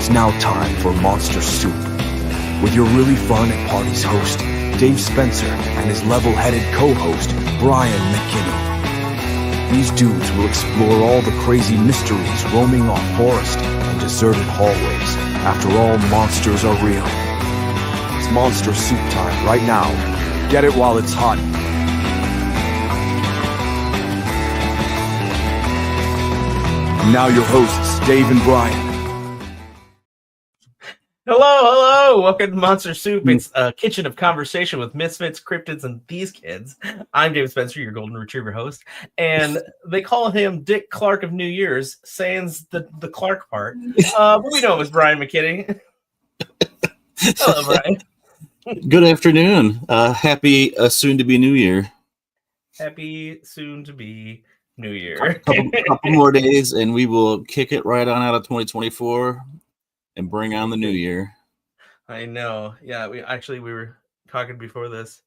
It's now time for Monster Soup, with your really fun at parties host, Dave Spencer, and his level-headed co-host, Brian McKinney. These dudes will explore all the crazy mysteries roaming off forest and deserted hallways. After all, monsters are real. It's Monster Soup time right now. Get it while it's hot. Now your hosts, Dave and Brian. Hello. Welcome to Monster Soup. It's a kitchen of conversation with misfits, cryptids, and these kids. I'm Dave Spencer, your golden retriever host, and they call him Dick Clark of New Year's, sans the Clark part. But we know it was Brian McKinney. Hello, Brian. Good afternoon. Happy soon-to-be New Year. Happy soon-to-be New Year. Couple more days, and we will kick it right on out of 2024 and bring on the new year. I know. Yeah, we were talking before this,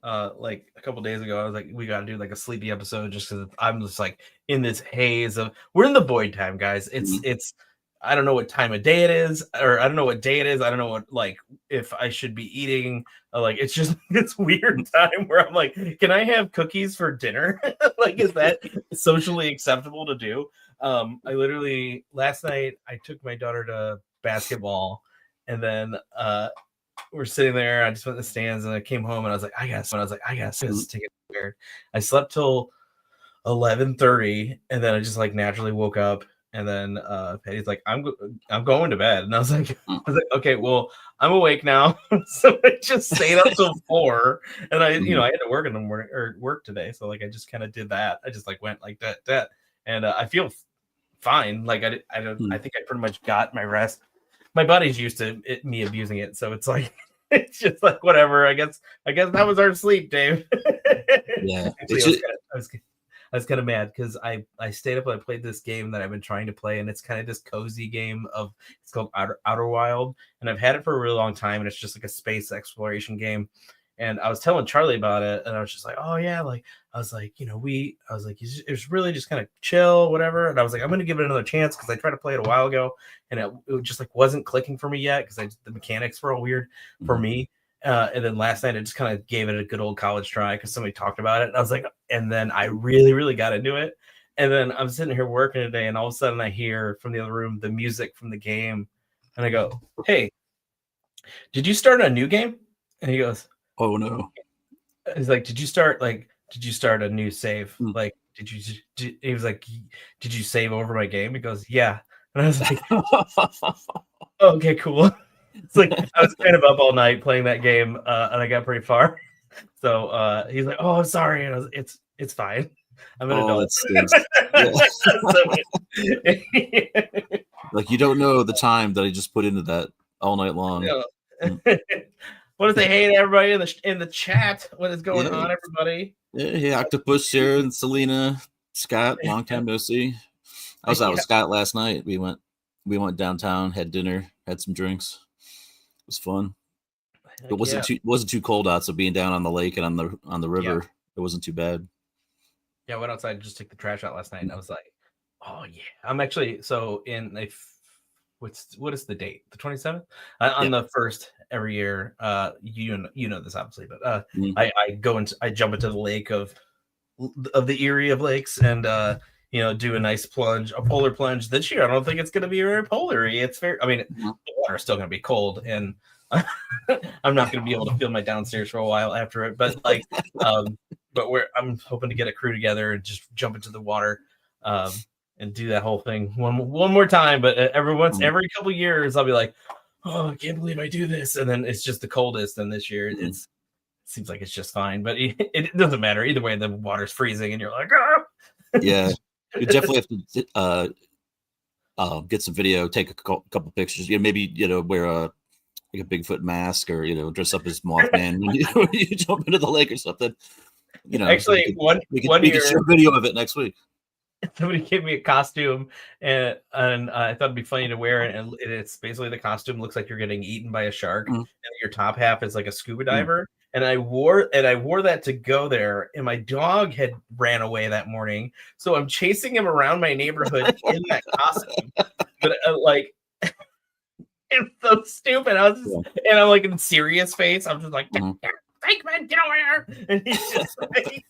like a couple days ago. I was like, we got to do like a sleepy episode just because I'm just like in this haze of we're in the void time, guys. It's I don't know what time of day it is, or I don't know what day it is. I don't know what, like, if I should be eating. Like, it's just this weird time where I'm like, can I have cookies for dinner? Like, is that socially acceptable to do? I literally, last night, I took my daughter to basketball, and then we're sitting there. I just went in the stands, and I came home, and I was like, I guess this is taking weird. I slept till 11:30, and then I just like naturally woke up. And then Patty's like, I'm going to bed. And I was like, okay, well, I'm awake now. So I just stayed up till 4. And I had to work in the morning or work today. So like I just kind of did that. I just like went like that. And I feel fine. Like I think I pretty much got my rest. My body's used to me abusing it. So it's like it's just like whatever. I guess that was our sleep, Dave. Yeah. Actually, I was kind of mad because I stayed up and I played this game that I've been trying to play, and it's kind of this cozy game it's called Outer Wild, and I've had it for a really long time, and it's just like a space exploration game. And I was telling Charlie about it, and I was just like, oh yeah, like I was like, it was really just kind of chill, whatever. And I was like, I'm gonna give it another chance because I tried to play it a while ago, and it just like wasn't clicking for me yet because the mechanics were all weird for me. And then last night I just kind of gave it a good old college try because somebody talked about it. And I was like, and then I really, really got into it. And then I'm sitting here working today, and all of a sudden I hear from the other room the music from the game. And I go, hey, did you start a new game? And he goes, oh no. He's like, did you start a new save? Like, he was like, did you save over my game? He goes, yeah. And I was like, okay, cool. It's like I was kind of up all night playing that game, and I got pretty far. So he's like, "Oh, I'm sorry," and I was, "It's fine. I'm an adult." Like you don't know the time that I just put into that all night long. What does they hate everybody in the chat? What is going on, everybody? Hey, Octopus, Sharon, Selena, Scott, long time no see. I was out with Scott last night. We went downtown, had dinner, had some drinks. It was fun. It wasn't too cold out, so being down on the lake and on the river, it wasn't too bad. Yeah, I went outside and just took the trash out last night, and I was like, oh yeah. I'm actually what is the date? The 27th? On the first every year. You know this obviously, but I jump into the lake of the Erie of lakes and do a nice plunge, a polar plunge. This year, I don't think it's going to be very polar-y. It's fair. I mean, the water's still going to be cold, and I'm not going to be able to feel my downstairs for a while after it. But like, I'm hoping to get a crew together and just jump into the water and do that whole thing one more time. But every couple years, I'll be like, oh, I can't believe I do this, and then it's just the coldest. And this year, it seems like it's just fine. But it doesn't matter either way. The water's freezing, and you're like, ah. Yeah. You definitely have to get some video, take a couple pictures. Maybe wear a Bigfoot mask or dress up as Mothman when you jump into the lake or something. Actually, we can share a video of it next week. Somebody gave me a costume, and I thought it'd be funny to wear it. And it's basically the costume looks like you're getting eaten by a shark, and your top half is like a scuba diver. And I wore that to go there, and my dog had ran away that morning, so I'm chasing him around my neighborhood in that costume. But It's so stupid. I was just, and I'm like in serious face. I'm just like, fake man, get over here. And he's just like,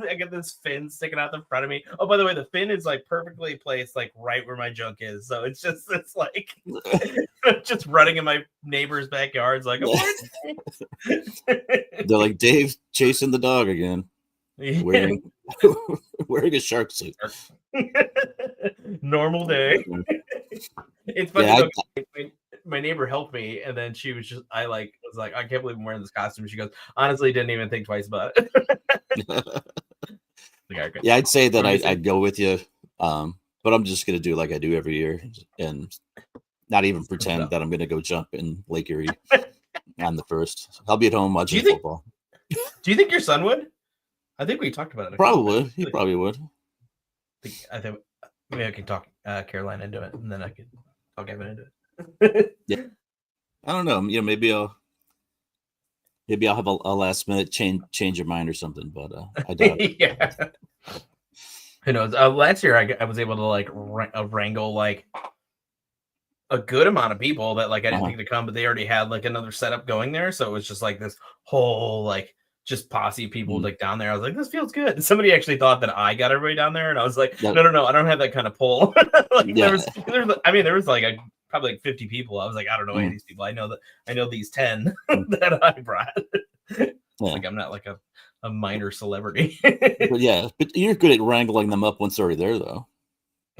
I get this fin sticking out the front of me. Oh, by the way, the fin is like perfectly placed, like right where my junk is. So it's like just running in my neighbor's backyard. Like, they're like, Dave chasing the dog again, wearing a shark suit. Normal day. It's funny. My neighbor helped me, and then she was just, I was like, I can't believe I'm wearing this costume. She goes, honestly, didn't even think twice about it. Yeah, I'd say that I'd go with you, but I'm just gonna do like I do every year, and not even pretend that I'm gonna go jump in Lake Erie on the 1st. I'll be at home watching football. Do you think your son would? I think we talked about it. Probably, he probably would. I think maybe I can talk Caroline into it, and then I could talk Evan into it. Yeah, I don't know. Maybe I'll have a last minute change your mind or something, but I doubt it. Yeah. Who knows? Last year I was able to like wrangle like a good amount of people that like I didn't think to come, but they already had like another setup going there, so it was just like this whole like just posse people like down there. I was like, this feels good. And somebody actually thought that I got everybody down there, and I was like, no, I don't have that kind of pull. There was like probably like 50 people. I was like, I don't know any of these people. I know these 10 that I brought. Like I'm not like a minor celebrity. but you're good at wrangling them up once they're already there, though.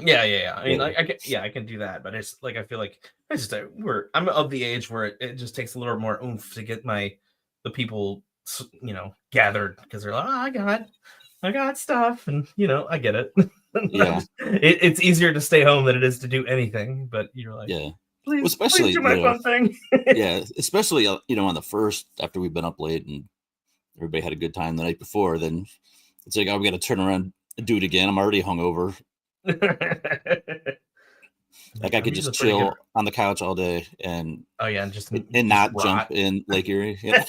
Yeah. I mean, like I can do that, but it's like I feel like I'm of the age where it just takes a little more oomph to get the people gathered, because they're like, oh, I got stuff, and I get it. Yeah, it's easier to stay home than it is to do anything. But you're like, please, especially do my fun thing. Yeah, especially on the 1st after we've been up late and everybody had a good time the night before. Then it's like, we got to turn around and do it again. I'm already hungover. Like I could just chill on the couch all day and not jump in Lake Erie. Yeah.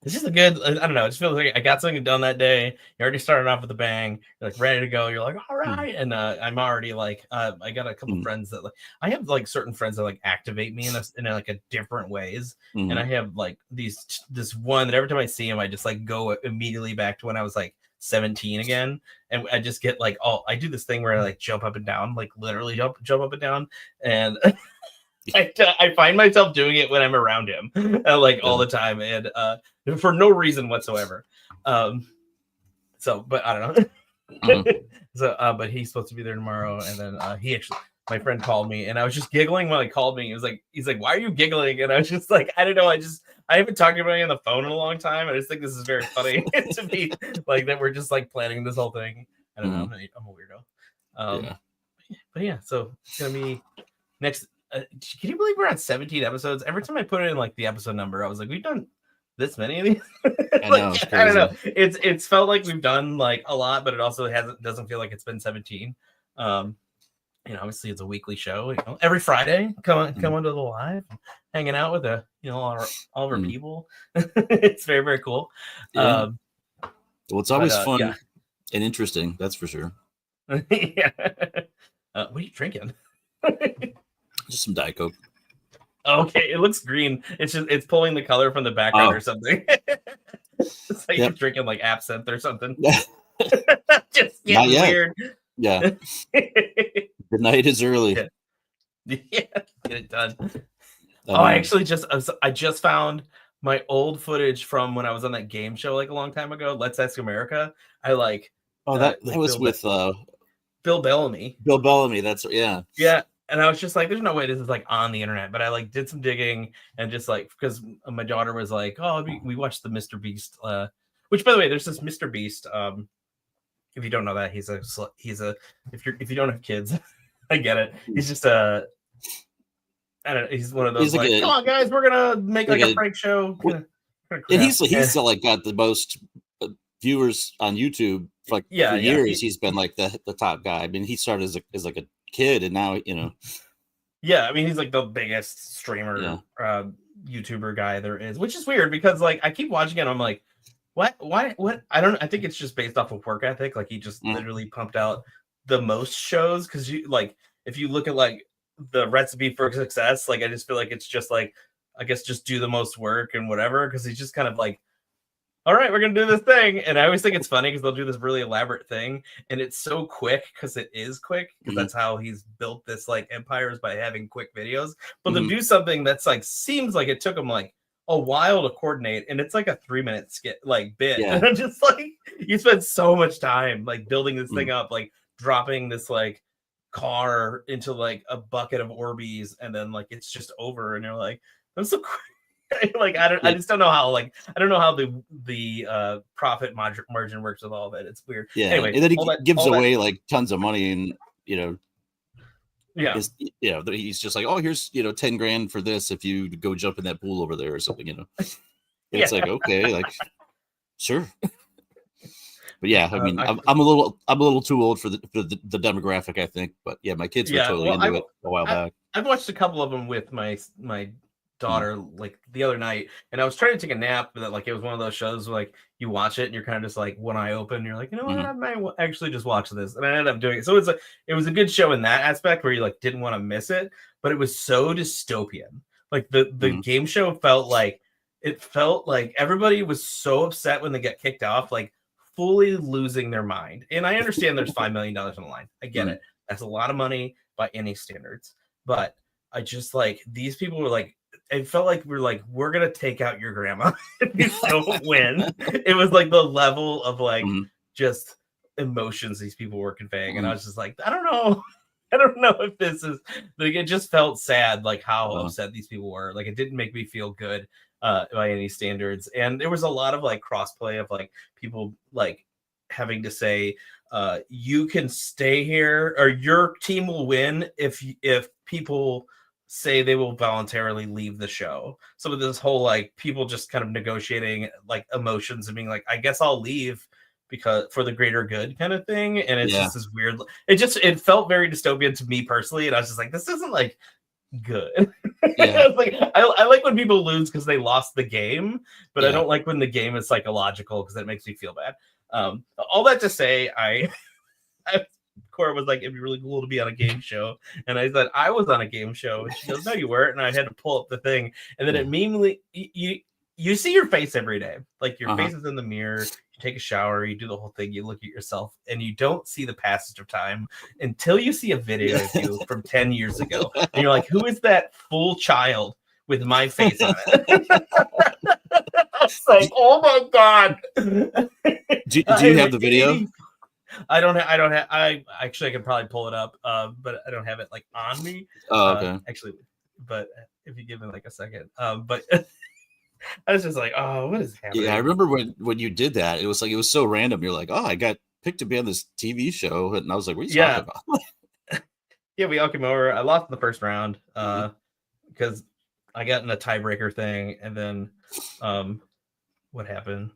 It's just a good, I don't know, it just feels like I got something done that day. You're already starting off with a bang. You're like ready to go. You're like, all right. And I'm already like, I got a couple friends that like, I have like certain friends that like activate me in like a different ways. And I have like this one that every time I see him, I just like go immediately back to when I was like 17 again, and I just get like, I do this thing where I like jump up and down, like literally jump up and down, and I find myself doing it when I'm around him, like all the time, and for no reason whatsoever. So, but I don't know. So, but he's supposed to be there tomorrow, and then my friend called me, and I was just giggling when he called me. He's like, why are you giggling? And I was just like, I don't know. I haven't talked to anybody on the phone in a long time. I just think this is very funny to be like that. We're just like planning this whole thing. I don't know. I'm a weirdo. But yeah, so it's going to be next. Can you believe we're on 17 episodes? Every time I put it in like the episode number, I was like, we've done this many of these. I don't know. It's felt like we've done like a lot, but it also doesn't feel like it's been 17. Obviously it's a weekly show. Every Friday, come onto the live, hanging out with all of our people. It's very, very cool. Yeah. Well, it's always fun and interesting. That's for sure. Yeah. What are you drinking? Just some Diet Coke. Okay, it looks green. It's pulling the color from the background or something. It's like you're drinking like absinthe or something. Just getting weird. Yeah. The night is early. Yeah, get it done. I just found my old footage from when I was on that game show like a long time ago. Let's Ask America. That was with Bill Bellamy. Bill Bellamy. That's yeah. And I was just like, there's no way this is like on the internet. But I like did some digging and just like, because my daughter was like, we watched the Mr. Beast. Which, by the way, there's this Mr. Beast. If you don't know that, he's a if you don't have kids, I get it. He's just I don't know. He's one of those like, come on guys, we're gonna make like a prank show. And he's still like got the most viewers on YouTube for years. He's been like the top guy. I mean, he started as like a kid, and now Yeah, I mean, he's like the biggest streamer, YouTuber guy there is, which is weird because like I keep watching it. And I'm like, what? I don't. I think it's just based off of work ethic. Like he just literally pumped out the most shows because you like if you look at like the recipe for success. Like I just feel like it's just like, I guess just do the most work and whatever, because he's just kind of like, all right, we're gonna do this thing. And I always think it's funny because they'll do this really elaborate thing, and it's so quick because it is quick, because that's how he's built this like empire, is by having quick videos. But to do something that's like seems like it took him like a while to coordinate, and it's like a 3-minute skit like bit. And I'm just like, you spent so much time like building this thing up, like dropping this like car into like a bucket of Orbeez, and then like it's just over, and you're like, that's so quick. Like I just don't know how, like I don't know how the profit margin works with all of it. It's weird. Yeah. Anyway, and then he gives away like tons of money, and he's just like, oh, here's 10 grand for this if you go jump in that pool over there or something. And it's like, okay, like sure. But yeah, I mean, I'm a little too old for the demographic, I think. But yeah, my kids were totally into it a while back. I've watched a couple of them with my daughter like the other night, and I was trying to take a nap, but like it was one of those shows where like you watch it and you're kind of just like one eye open, and you're like, you know what, I might actually just watch this, and I ended up doing it. So it was a good show in that aspect where you like didn't want to miss it, but it was so dystopian. Like the game show felt like everybody was so upset when they get kicked off, like fully losing their mind. And I understand there's $5 million on the line. I get it. That's a lot of money by any standards, but I just like, these people were like, it felt like we're gonna take out your grandma if you don't win. It was like the level of like just emotions these people were conveying, and I was just like, I don't know if this is like, it just felt sad, like how upset these people were. Like it didn't make me feel good by any standards, and there was a lot of like crossplay of like people like having to say, you can stay here or your team will win if people say they will voluntarily leave the show. So with this whole like people just kind of negotiating like emotions and being like, I guess I'll leave because for the greater good kind of thing. And it's just this weird, it felt very dystopian to me personally, and I was just like, this isn't like good. I was like, I like when people lose because they lost the game, but I don't like when the game is psychological because that makes me feel bad. All that to say, Cora was like, it'd be really cool to be on a game show. And I said, I was on a game show. And she goes, no, you weren't. And I had to pull up the thing. And then it immediately, you see your face every day. Like your face is in the mirror. You take a shower. You do the whole thing. You look at yourself. And you don't see the passage of time until you see a video of you from 10 years ago. And you're like, who is that full child with my face on it? It's like, oh my God. Do you have the video? I actually I could probably pull it up, but I don't have it like on me. Oh, okay. Actually, but if you give me like a second, but I was just like, oh, what is happening? Yeah, I remember when you did that. It was so random. You're like, oh, I got picked to be on this TV show, and I was like, what are you talking about? Yeah, we all came over. I lost in the first round because I got in a tiebreaker thing, and then what happened?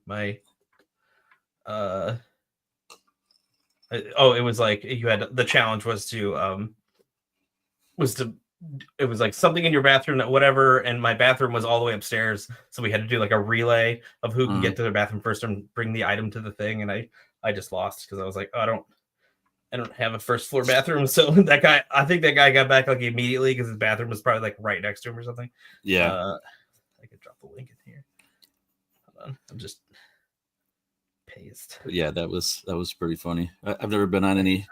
It was like you had the challenge was to it was like something in your bathroom that whatever, and my bathroom was all the way upstairs, so we had to do like a relay of who can get to their bathroom first and bring the item to the thing, and I just lost because I was like, oh, I don't have a first floor bathroom, so I think that guy got back like immediately because his bathroom was probably like right next to him or something. I could drop the link in here. Hold on, I'm just paste. But yeah, that was pretty funny. I've never been on any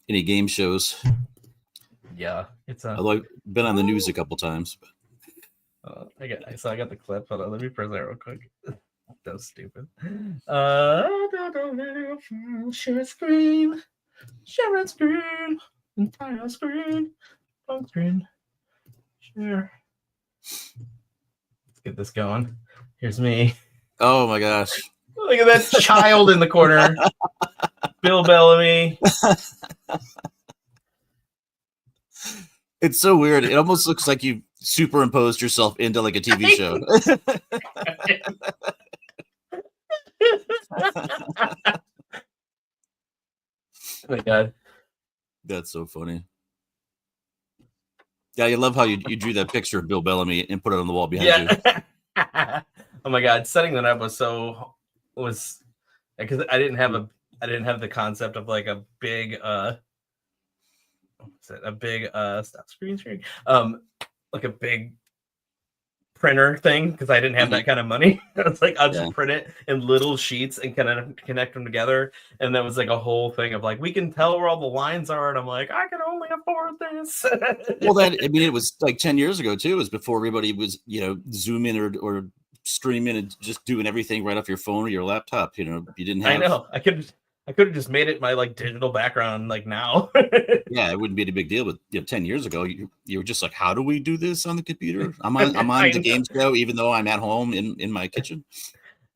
game shows. Yeah, although I've been on the news a couple times. I got the clip. Hold on, let me press that real quick. That was stupid. Share screen, entire screen, phone screen, share. Let's get this going. Here's me. Oh my gosh. Look at that child in the corner. Bill Bellamy. It's so weird. It almost looks like you superimposed yourself into like a TV show. Oh my God. That's so funny. Yeah, you love how you drew that picture of Bill Bellamy and put it on the wall behind you. Oh my God. Setting that up was because I didn't have the concept of like a big what's it, a big stop screen sharing, like a big printer thing, because I didn't have that kind of money. I was like, I'll just print it in little sheets and connect them together. And that was like a whole thing of like, we can tell where all the lines are. And I'm like, I can only afford this. Well, it was like 10 years ago too. It was before everybody was, zooming or streaming and just doing everything right off your phone or your laptop. You didn't have. I know. I could have just made it my like digital background like now. Yeah, it wouldn't be a big deal. But 10 years ago, you were just like, how do we do this on the computer? I'm on the game show, even though I'm at home in my kitchen.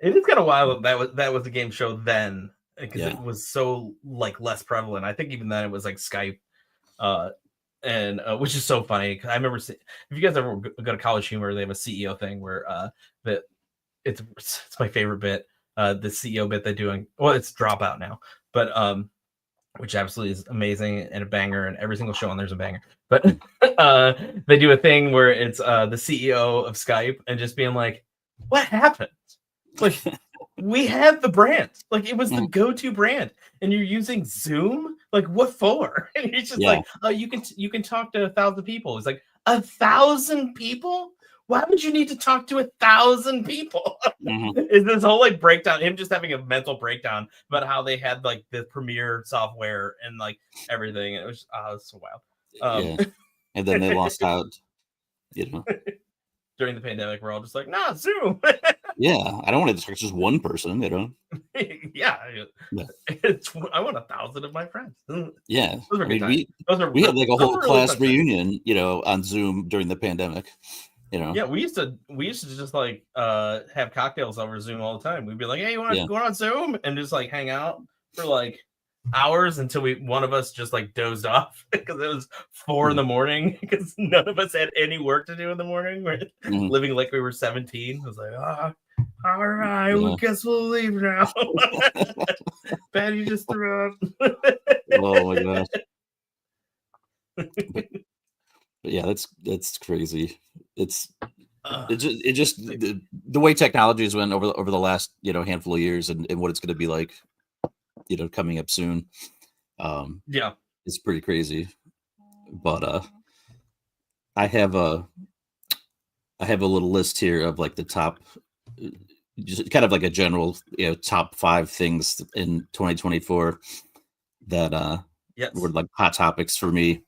It is kind of wild that was a game show then, because it was so like less prevalent. I think even then it was like Skype, and which is so funny. I remember if you guys ever go to College Humor, they have a CEO thing where that it's my favorite bit. The CEO bit they do it's Dropout now, but which absolutely is amazing and a banger, and every single show on there's a banger. But they do a thing where it's the CEO of Skype and just being like, what happened? Like, we had the brand, like it was the go-to brand, and you're using Zoom. Like, what for? And he's just like, oh, you can talk to 1,000 people. It's like 1,000 people. Why would you need to talk to 1,000 people? Is this whole like breakdown, him just having a mental breakdown about how they had like the Premiere software and like everything. And it was so wild. And then they lost out, during the pandemic. We're all just like, nah, Zoom. Yeah, I don't want to distract just one person, Yeah. I want 1,000 of my friends. Yeah, those were we had like a whole class reunion, on Zoom during the pandemic. Yeah, we used to just like have cocktails over Zoom all the time. We'd be like, hey, you want to go on Zoom and just like hang out for like hours until one of us just like dozed off because it was 4 a.m. because none of us had any work to do in the morning. We're living like we were 17. I was like, all right, well, guess we'll leave now. Patty just threw up. Oh my gosh. But yeah, that's crazy. It just the way technologies went over the last handful of years and what it's going to be like coming up soon. It's pretty crazy. But I have a little list here of like the top, just kind of like a general top 5 things in 2024 that were like hot topics for me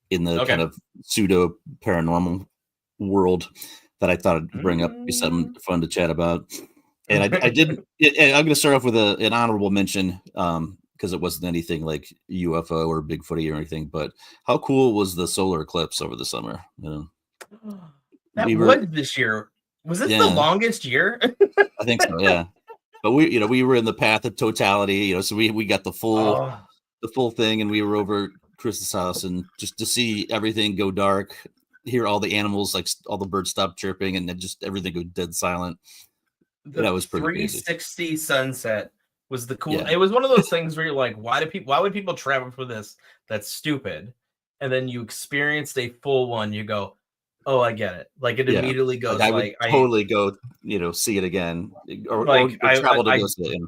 in the kind of pseudo paranormal world that I thought I'd bring up, be something fun to chat about. And I did. I'm going to start off with an honorable mention because it wasn't anything like UFO or Bigfooty or anything. But how cool was the solar eclipse over the summer? That was this year. Was this the longest year? I think so. Yeah. But we were in the path of totality. So we got the full thing, and we were over Chris's house, and just to see everything go dark, hear all the animals, like all the birds stop chirping, and then just everything go dead silent. That was pretty 360 crazy. Sunset was the cool. Yeah. It was one of those things where you're like, why would people travel for this? That's stupid. And then you experienced a full one. You go, oh, I get it. Like it immediately goes. I would totally go, see it again, or travel to go see it.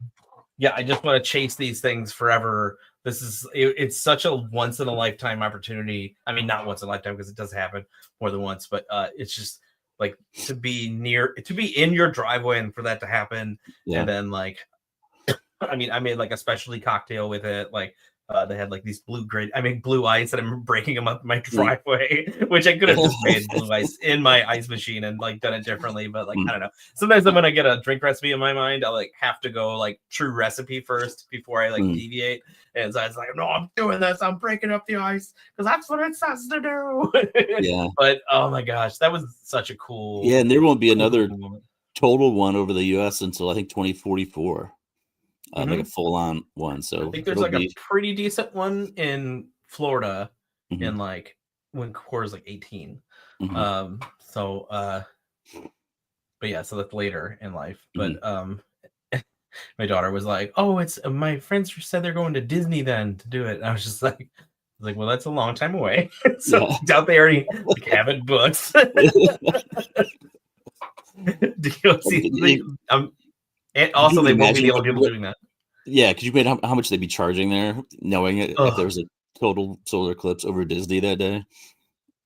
Yeah, I just want to chase these things forever. It's such a once in a lifetime opportunity. I mean, not once in a lifetime because it does happen more than once, but it's just like to be in your driveway and for that to happen. And then like, I mean, I made like a specialty cocktail with it. Like they had like these blue ice, and I'm breaking them up in my driveway, which I could have just made blue ice in my ice machine and like done it differently. But like, I don't know. Sometimes when I get a drink recipe in my mind, I like have to go like true recipe first before I like deviate. And so I was like, no, I'm doing this. I'm breaking up the ice because that's what it says to do. Yeah. But oh my gosh, that was such a cool. Yeah, and there won't be another total one over the U.S. until I think 2044. Like a full-on one. So I think there's like a pretty decent one in Florida in like when Core's like 18. But yeah, so that's later in life. But my daughter was like, oh, it's my friends said they're going to Disney then to do it. And I was just like, well, that's a long time away. So I doubt they already have it booked. And also, they won't be the only people doing that. Yeah, could you imagine how much they'd be charging there, knowing it, if there was total solar eclipse over Disney that day.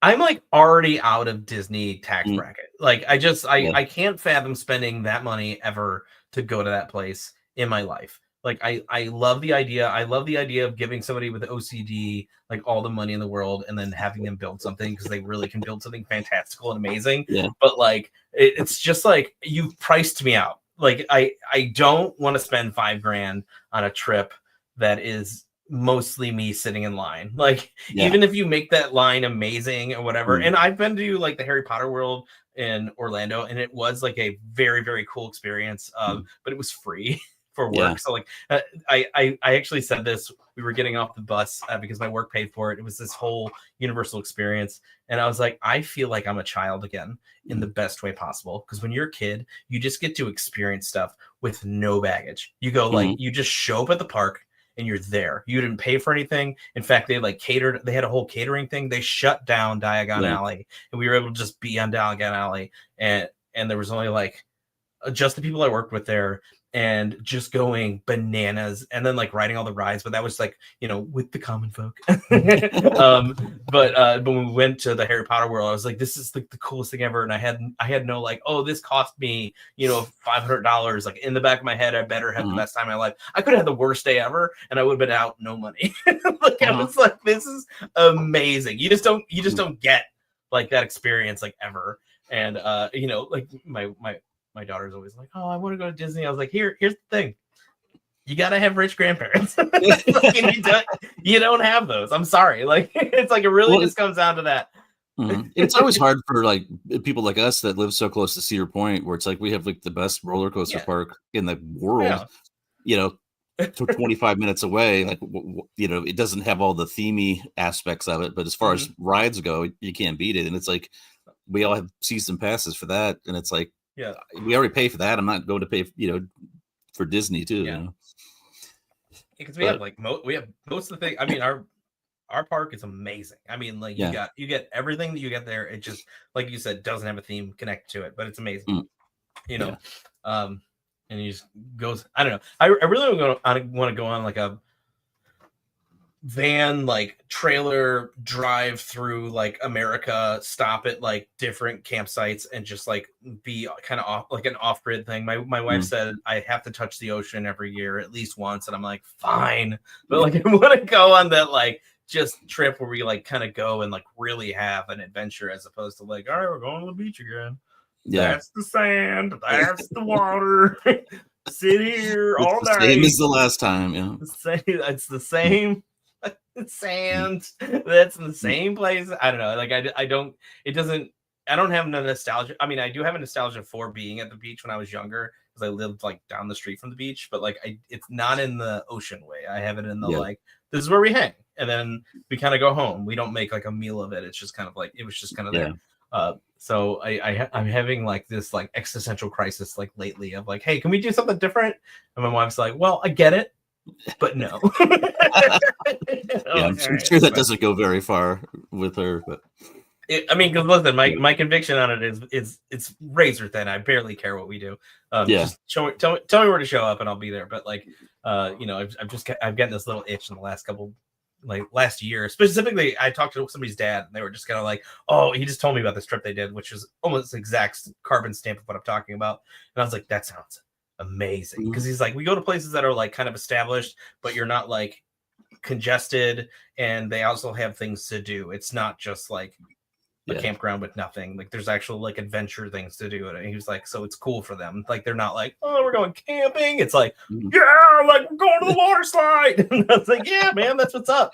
I'm like already out of Disney tax Mm. bracket. Like I Yeah. can't fathom spending that money ever to go to that place in my life. Like I love the idea. I love the idea of giving somebody with OCD like all the money in the world and then having them build something because they really can build something fantastical and amazing. Yeah. But like it's just like you've priced me out. Like I don't want to spend $5,000 on a trip that is mostly me sitting in line. Like even if you make that line amazing or whatever. And I've been to like the Harry Potter world in Orlando, and it was like a very, very cool experience. But it was free for work. Yeah. So like I actually said this, we were getting off the bus because my work paid for it. It was this whole Universal experience. And I was like, I feel like I'm a child again in the best way possible. Because when you're a kid, you just get to experience stuff with no baggage. You go like, you just show up at the park and you're there. You didn't pay for anything. In fact, they like catered. They had a whole catering thing. They shut down Diagon Alley, and we were able to just be on Diagon Alley. And there was only like just the people I worked with there, and just going bananas, and then like riding all the rides. But that was like, you know, with the common folk. But when we went to the Harry Potter world, I was like, this is like the coolest thing ever. And I had no like, oh, this cost me, you know, $500. Like in the back of my head, I better have the best time of my life. I could have had the worst day ever, and I would have been out no money. Like I was like, this is amazing. You just don't get like that experience like ever. And you know, like my daughter's always like, oh, I want to go to Disney. I was like, here's the thing. You got to have rich grandparents. Like, you don't have those. I'm sorry. Like, it's like, it really just comes down to that. It's always hard for like people like us that live so close to Cedar Point, where it's like, we have like the best roller coaster park in the world, you know, for 25 minutes away. Like, you know, it doesn't have all the themey aspects of it, but as far as rides go, you can't beat it. And it's like, we all have season passes for that. And it's like, we already pay for that. I'm not going to pay, you know, for Disney too. You know? Because we have like we have most of the thing. I mean, our park is amazing. I mean, like you get everything that you get there. It just, like you said, doesn't have a theme connected to it, but it's amazing. You know, and you just goes. I don't know. I really want to go on like a van like trailer drive through like America, stop at like different campsites and just like be kind of off, like an off-grid thing. My wife said I have to touch the ocean every year at least once, and I'm like, fine, but like I want to go on that like just trip where we like kind of go and like really have an adventure, as opposed to like, all right, we're going to the beach again. That's the sand, that's the water. Sit here all day. Same as the last time. It's the same sand that's in the same place. I don't know. Like I don't have no nostalgia. I mean, I do have a nostalgia for being at the beach when I was younger, because I lived like down the street from the beach, but like it's not in the ocean way. I have it in the like, this is where we hang, and then we kind of go home. We don't make like a meal of it. It's just kind of like, it was just kind of there. So I'm having like this like existential crisis like lately of like, hey, can we do something different? And my wife's like, well, I get it, but no. I'm sure that doesn't go very far with her, but I mean, because listen, my conviction on it is it's razor thin. I barely care what we do. Just tell me where to show up and I'll be there. But like, you know, I've gotten this little itch in the last year. Specifically, I talked to somebody's dad, and they were just kind of like, oh, he just told me about this trip they did, which is almost the exact carbon stamp of what I'm talking about. And I was like, that sounds amazing. Because he's like, we go to places that are like kind of established, but you're not like congested, and they also have things to do. It's not just like a campground with nothing. Like there's actual like adventure things to do. And he was like, so it's cool for them. Like they're not like, oh, we're going camping. It's like, yeah, like we're going to the water slide. And I was like, yeah, man, that's what's up.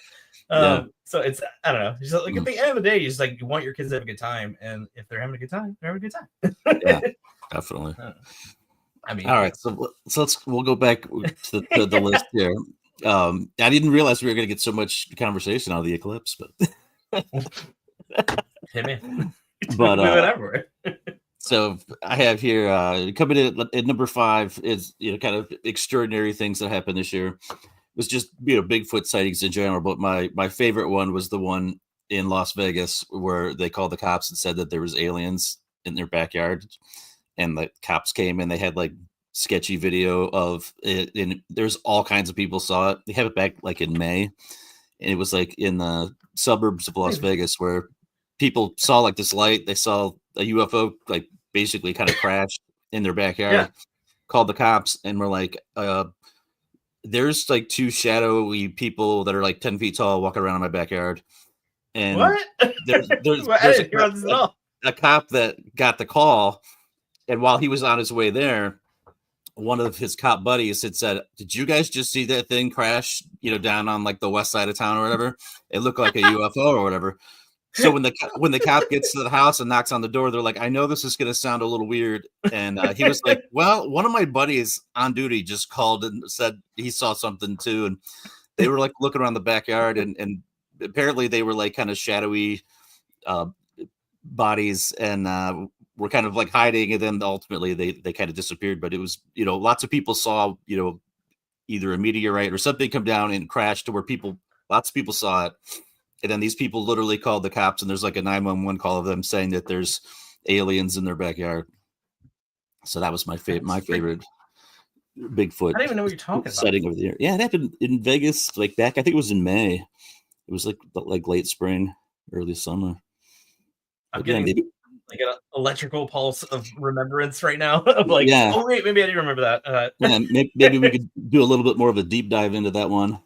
So it's, I don't know. Just like at the end of the day, you just like, you want your kids to have a good time, and if they're having a good time, they're having a good time. Yeah, definitely. I mean, all right, so we'll go back to the list here. I didn't realize we were going to get so much conversation out of the eclipse, but hey man, but so I have here coming in at number 5 is, you know, kind of extraordinary things that happened this year. It was just, you know, Bigfoot sightings in general, but my favorite one was the one in Las Vegas where they called the cops and said that there was aliens in their backyard, and the cops came and they had like sketchy video of it, and there's all kinds of people saw it. They have it back like in May, and it was like in the suburbs of Las Vegas where people saw like this light. They saw a UFO like basically kind of crash in their backyard. Called the cops and were like, there's like 2 shadowy people that are like 10 feet tall walking around in my backyard. And what? there's a cop that got the call, and while he was on his way there, one of his cop buddies had said, "Did you guys just see that thing crash, down on like the west side of town or whatever? It looked like a UFO or whatever." So when the cop gets to the house and knocks on the door, they're like, "I know this is going to sound a little weird," and he was like, "Well, one of my buddies on duty just called and said he saw something too," and they were like looking around the backyard, and apparently they were like kind of shadowy bodies, and were kind of like hiding, and then ultimately they kind of disappeared. But it was, lots of people saw, either a meteorite or something come down and crash to where lots of people saw it. And then these people literally called the cops, and there's like a 911 call of them saying that there's aliens in their backyard. So that was my favorite Bigfoot. I don't even know what you're talking setting about. Over there. Yeah, it happened in Vegas, like back, I think it was in May. It was like late spring, early summer. I'm getting like an electrical pulse of remembrance right now. Of like, oh wait, maybe I do remember that. Yeah, maybe we could do a little bit more of a deep dive into that one.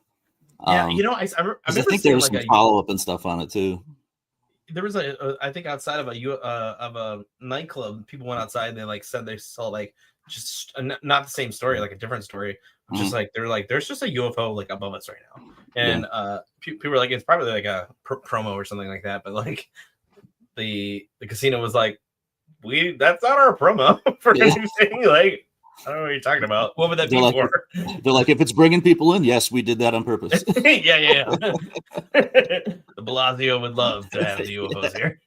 Yeah, I think there was some follow up and stuff on it too. There was I think outside of a nightclub, people went outside and they like said they saw like just not the same story, like a different story. Just like they're like, there's just a UFO like above us right now, and people were like, it's probably like a promo or something like that. But like the casino was like, that's not our promo for anything. Like, I don't know what you're talking about. What would that be for? They're like, if it's bringing people in, yes, we did that on purpose. yeah. The Bellagio would love to have the UFOs here.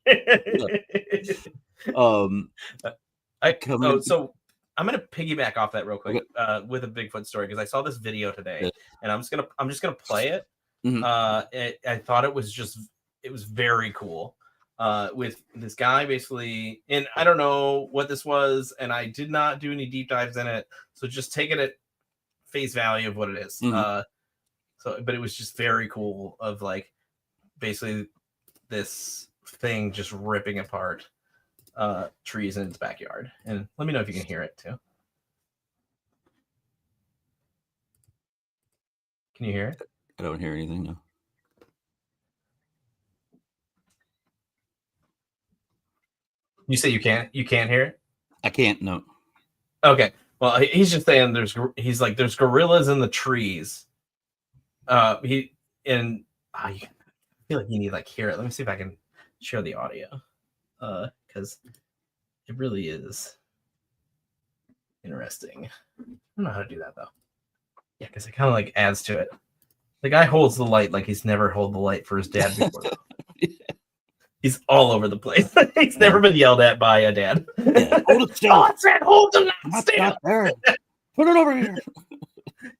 So I'm gonna piggyback off that real quick with a Bigfoot story, because I saw this video today, and I'm just gonna play it. I thought it was very cool. With this guy basically, and I don't know what this was, and I did not do any deep dives in it, so just take it at face value of what it is. But it was just very cool, of like basically this thing just ripping apart trees in its backyard. And let me know if you can hear it too. Can you hear it? I don't hear anything, no. You say you can't hear it? I can't, no. Okay. Well, he's just saying there's gorillas in the trees. I feel like you need to like hear it. Let me see if I can share the audio. Because it really is interesting. I don't know how to do that though. Yeah, because it kind of like adds to it. The guy holds the light like he's never held the light for his dad before. He's all over the place. He's never been yelled at by a dad. Hold it still. I said, hold the light still. Put it over here.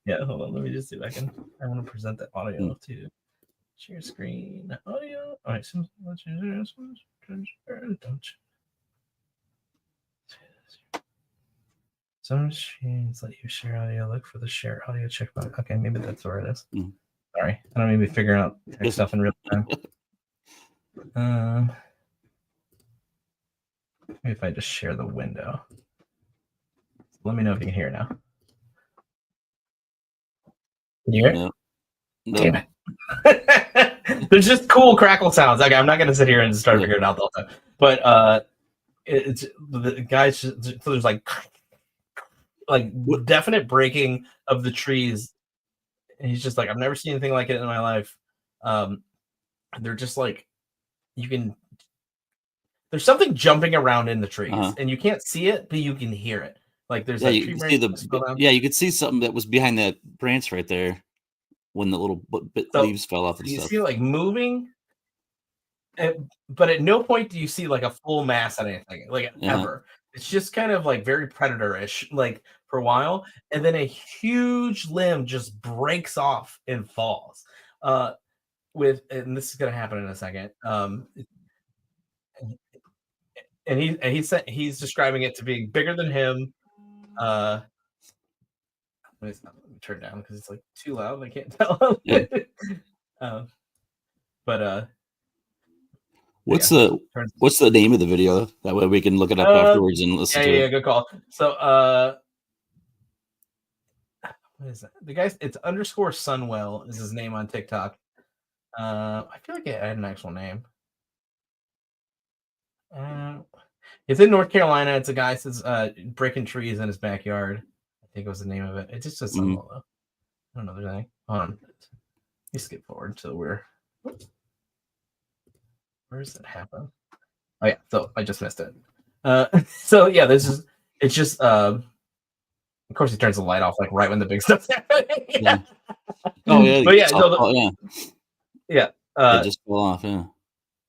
Yeah, hold on. Let me just see if I want to present the audio too. Share screen audio. All right, some machines let you share audio. Look for the share audio check button. Okay, maybe that's where it is. Sorry, I don't need to be figuring out tech stuff in real time. Maybe if I just share the window. Let me know if you can hear it now. Can you hear it? No. Damn it. There's just cool crackle sounds. Okay, I'm not gonna sit here and start figuring it out the whole time. But it's the guys. So there's like definite breaking of the trees. And he's just like, I've never seen anything like it in my life. They're just like, there's something jumping around in the trees, and you can't see it, but you can hear it. Like there's you could see something that was behind that branch right there when the little leaves fell off and you stuff. See like moving, but at no point do you see like a full mass on anything, like ever. It's just kind of like very predator-ish, like for a while, and then a huge limb just breaks off and falls. And this is gonna happen in a second. And he's describing it to being bigger than him. Let me turn it down because it's like too loud. I can't tell. But What's yeah, the name of the video? That way we can look it up afterwards and listen to it. Yeah, good call. So what is that? The guy's it's _Sunwell is his name on TikTok. I feel like it had an actual name. It's in North Carolina. It's a guy says breaking trees in his backyard. I think was the name of it. It just says Sunwell though. I don't know there's anything. Hold on. Let me skip forward to where does it happen? Oh yeah, so I just missed it. So yeah, it's just of course he turns the light off like right when the big stuff's happening. Yeah. Oh yeah. But yeah, yeah. It just fell off, yeah.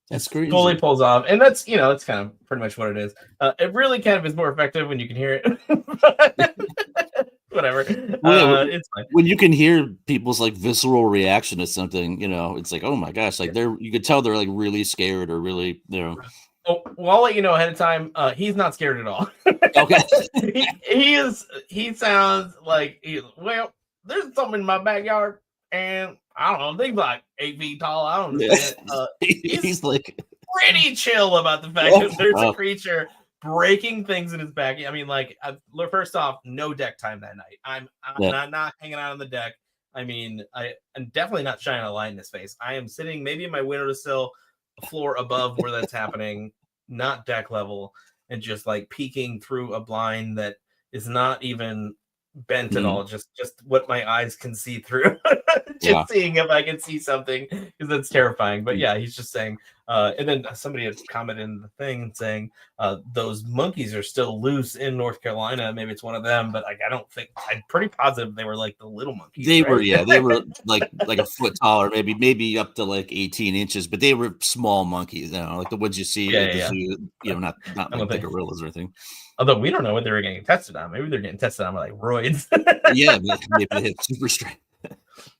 That's crazy. Fully pulls off, and that's that's kind of pretty much what it is. It really kind of is more effective when you can hear it. Whatever. It's fine. When you can hear people's like visceral reaction to something, it's like, oh my gosh, like you could tell they're like really scared or really, Oh, well, I'll let you know ahead of time. He's not scared at all. Okay. He sounds like well, there's something in my backyard, and I don't know, things like 8 feet tall. I don't know. He's like pretty chill about the fact that there's a creature breaking things in his back. I mean, like, first off, no deck time that night. I'm not hanging out on the deck. I mean, I'm definitely not shining a light in his face. I am sitting maybe in my windowsill, floor above where that's happening, not deck level, and just like peeking through a blind that is not even bent at all, just what my eyes can see through. Seeing if I can see something, because that's terrifying. But yeah, he's just saying and then somebody had commented in the thing saying those monkeys are still loose in North Carolina. Maybe it's one of them, but like I'm pretty positive they were like the little monkeys. They were like a foot taller, maybe up to like 18 inches, but they were small monkeys, like the ones you see at the zoo, not like the gorillas or anything. Although we don't know what they were getting tested on. Maybe they're getting tested on like roids. Yeah, maybe they hit super strength.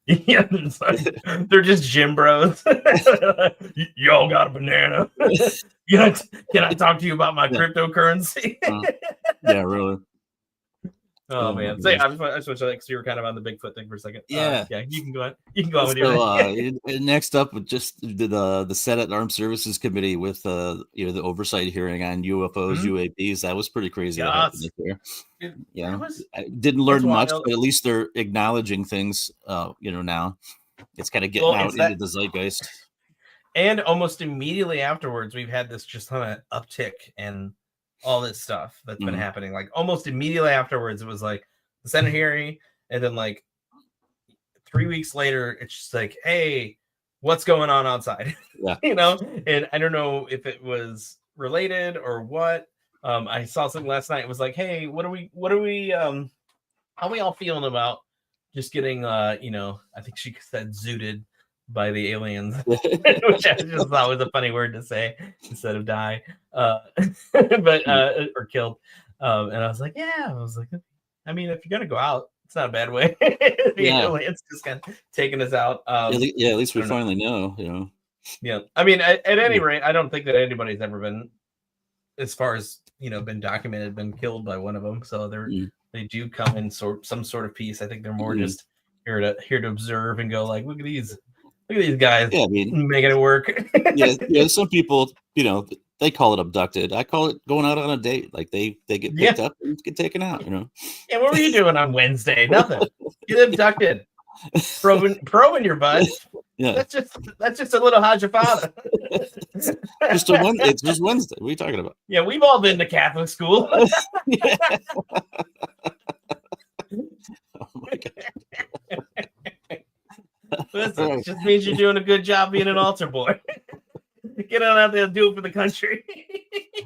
Yeah, they're just gym bros. Y'all got a banana? Can I talk to you about my cryptocurrency? Yeah, really. Oh man, so yeah, I switched because you were kind of on the Bigfoot thing for a second. Yeah, you can go on. You can go on with your. Next up, just the Senate Armed Services Committee with the oversight hearing on UFOs, UAPs. That was pretty crazy. Yeah, I didn't learn much, but at least they're acknowledging things. Now it's kind of getting out into the zeitgeist. And almost immediately afterwards, we've had this just kind of uptick in all this stuff that's been happening. Like almost immediately afterwards, it was like the Senate hearing, and then like 3 weeks later, it's just like, hey, what's going on outside? Yeah. And I don't know if it was related or what. I saw something last night. It was like, hey, what are we how are we all feeling about just getting I think she said zooted by the aliens, which I just thought was a funny word to say instead of die, but or killed. And I was like, I mean, if you're gonna go out, it's not a bad way. Aliens just kind of taking us out. At least we finally know. Yeah, I mean, at any rate, I don't think that anybody's ever been, as far as been documented, been killed by one of them. So they do come in some sort of peace. I think they're more just here to observe and go like, look at these guys making it work. Some people, they call it abducted. I call it going out on a date. Like they get picked up and get taken out, Yeah, what were you doing on Wednesday? Nothing. Get abducted. Probing your butt. Yeah. That's just a little hajafada. It's just Wednesday. What are you talking about? Yeah, we've all been to Catholic school. Oh my God. Listen, it just means you're doing a good job being an altar boy. Get on out there and do it for the country.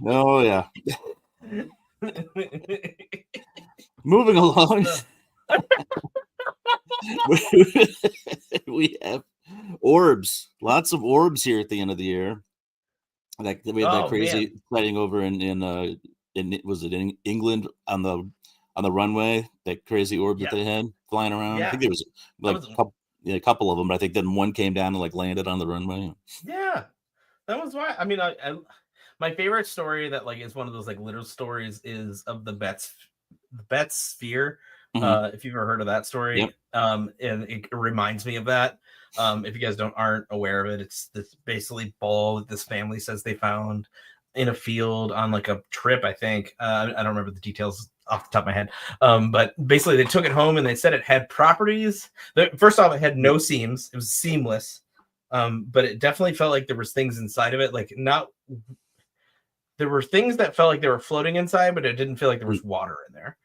Oh yeah. Moving along. We have orbs. Lots of orbs here at the end of the year. Like we had that crazy sighting over in was it in England on the runway? That crazy orb that they had flying around. I think there was like a couple of them, but I think then one came down and like landed on the runway. Yeah, that was why. I mean, I my favorite story that like is one of those like little stories is of the Betts sphere, If you've ever heard of that story. Yep. And it reminds me of that. If you guys aren't aware of it, it's this basically ball that this family says they found in a field on like a trip, I think. I don't remember the details off the top of my head. But basically they took it home and they said it had properties. First off, it had no seams. It was seamless. But it definitely felt like there was things inside of it. There were things that felt like they were floating inside, but it didn't feel like there was water in there.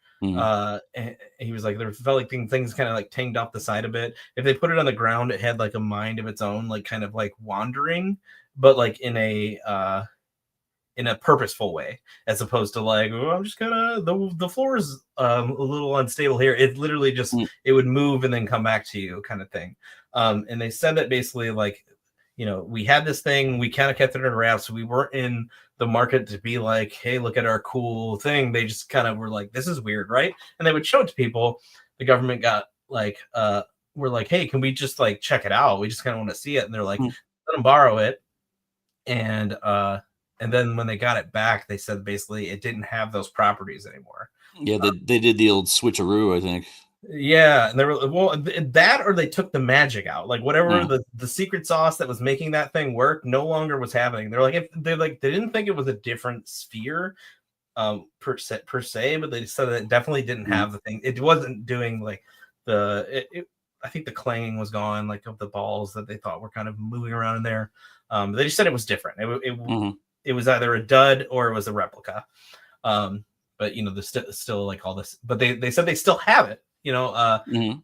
And he was like, there felt like things kind of like tanged off the side a bit. If they put it on the ground, it had like a mind of its own, like kind of like wandering, but like in a purposeful way, as opposed to like, oh, I'm just gonna, the floor is a little unstable here. It literally just, it would move and then come back to you kind of thing. And they said that basically like, we had this thing, we kind of kept it in wraps. We weren't in the market to be like, hey, look at our cool thing. They just kind of were like, this is weird, right? And they would show it to people. The government got like, we're like, hey, can we just like check it out? We just kind of want to see it. And they're like, let them borrow it. And then when they got it back, they said basically it didn't have those properties anymore. Yeah, they did the old switcheroo, I think. Yeah, and they were that, or they took the magic out, like whatever the secret sauce that was making that thing work no longer was happening. They're like, they didn't think it was a different sphere, per se, but they said that it definitely didn't have the thing. It wasn't doing like I think the clanging was gone, like of the balls that they thought were kind of moving around in there. They just said it was different. It was either a dud or it was a replica. But there's still like all this, but they said they still have it. And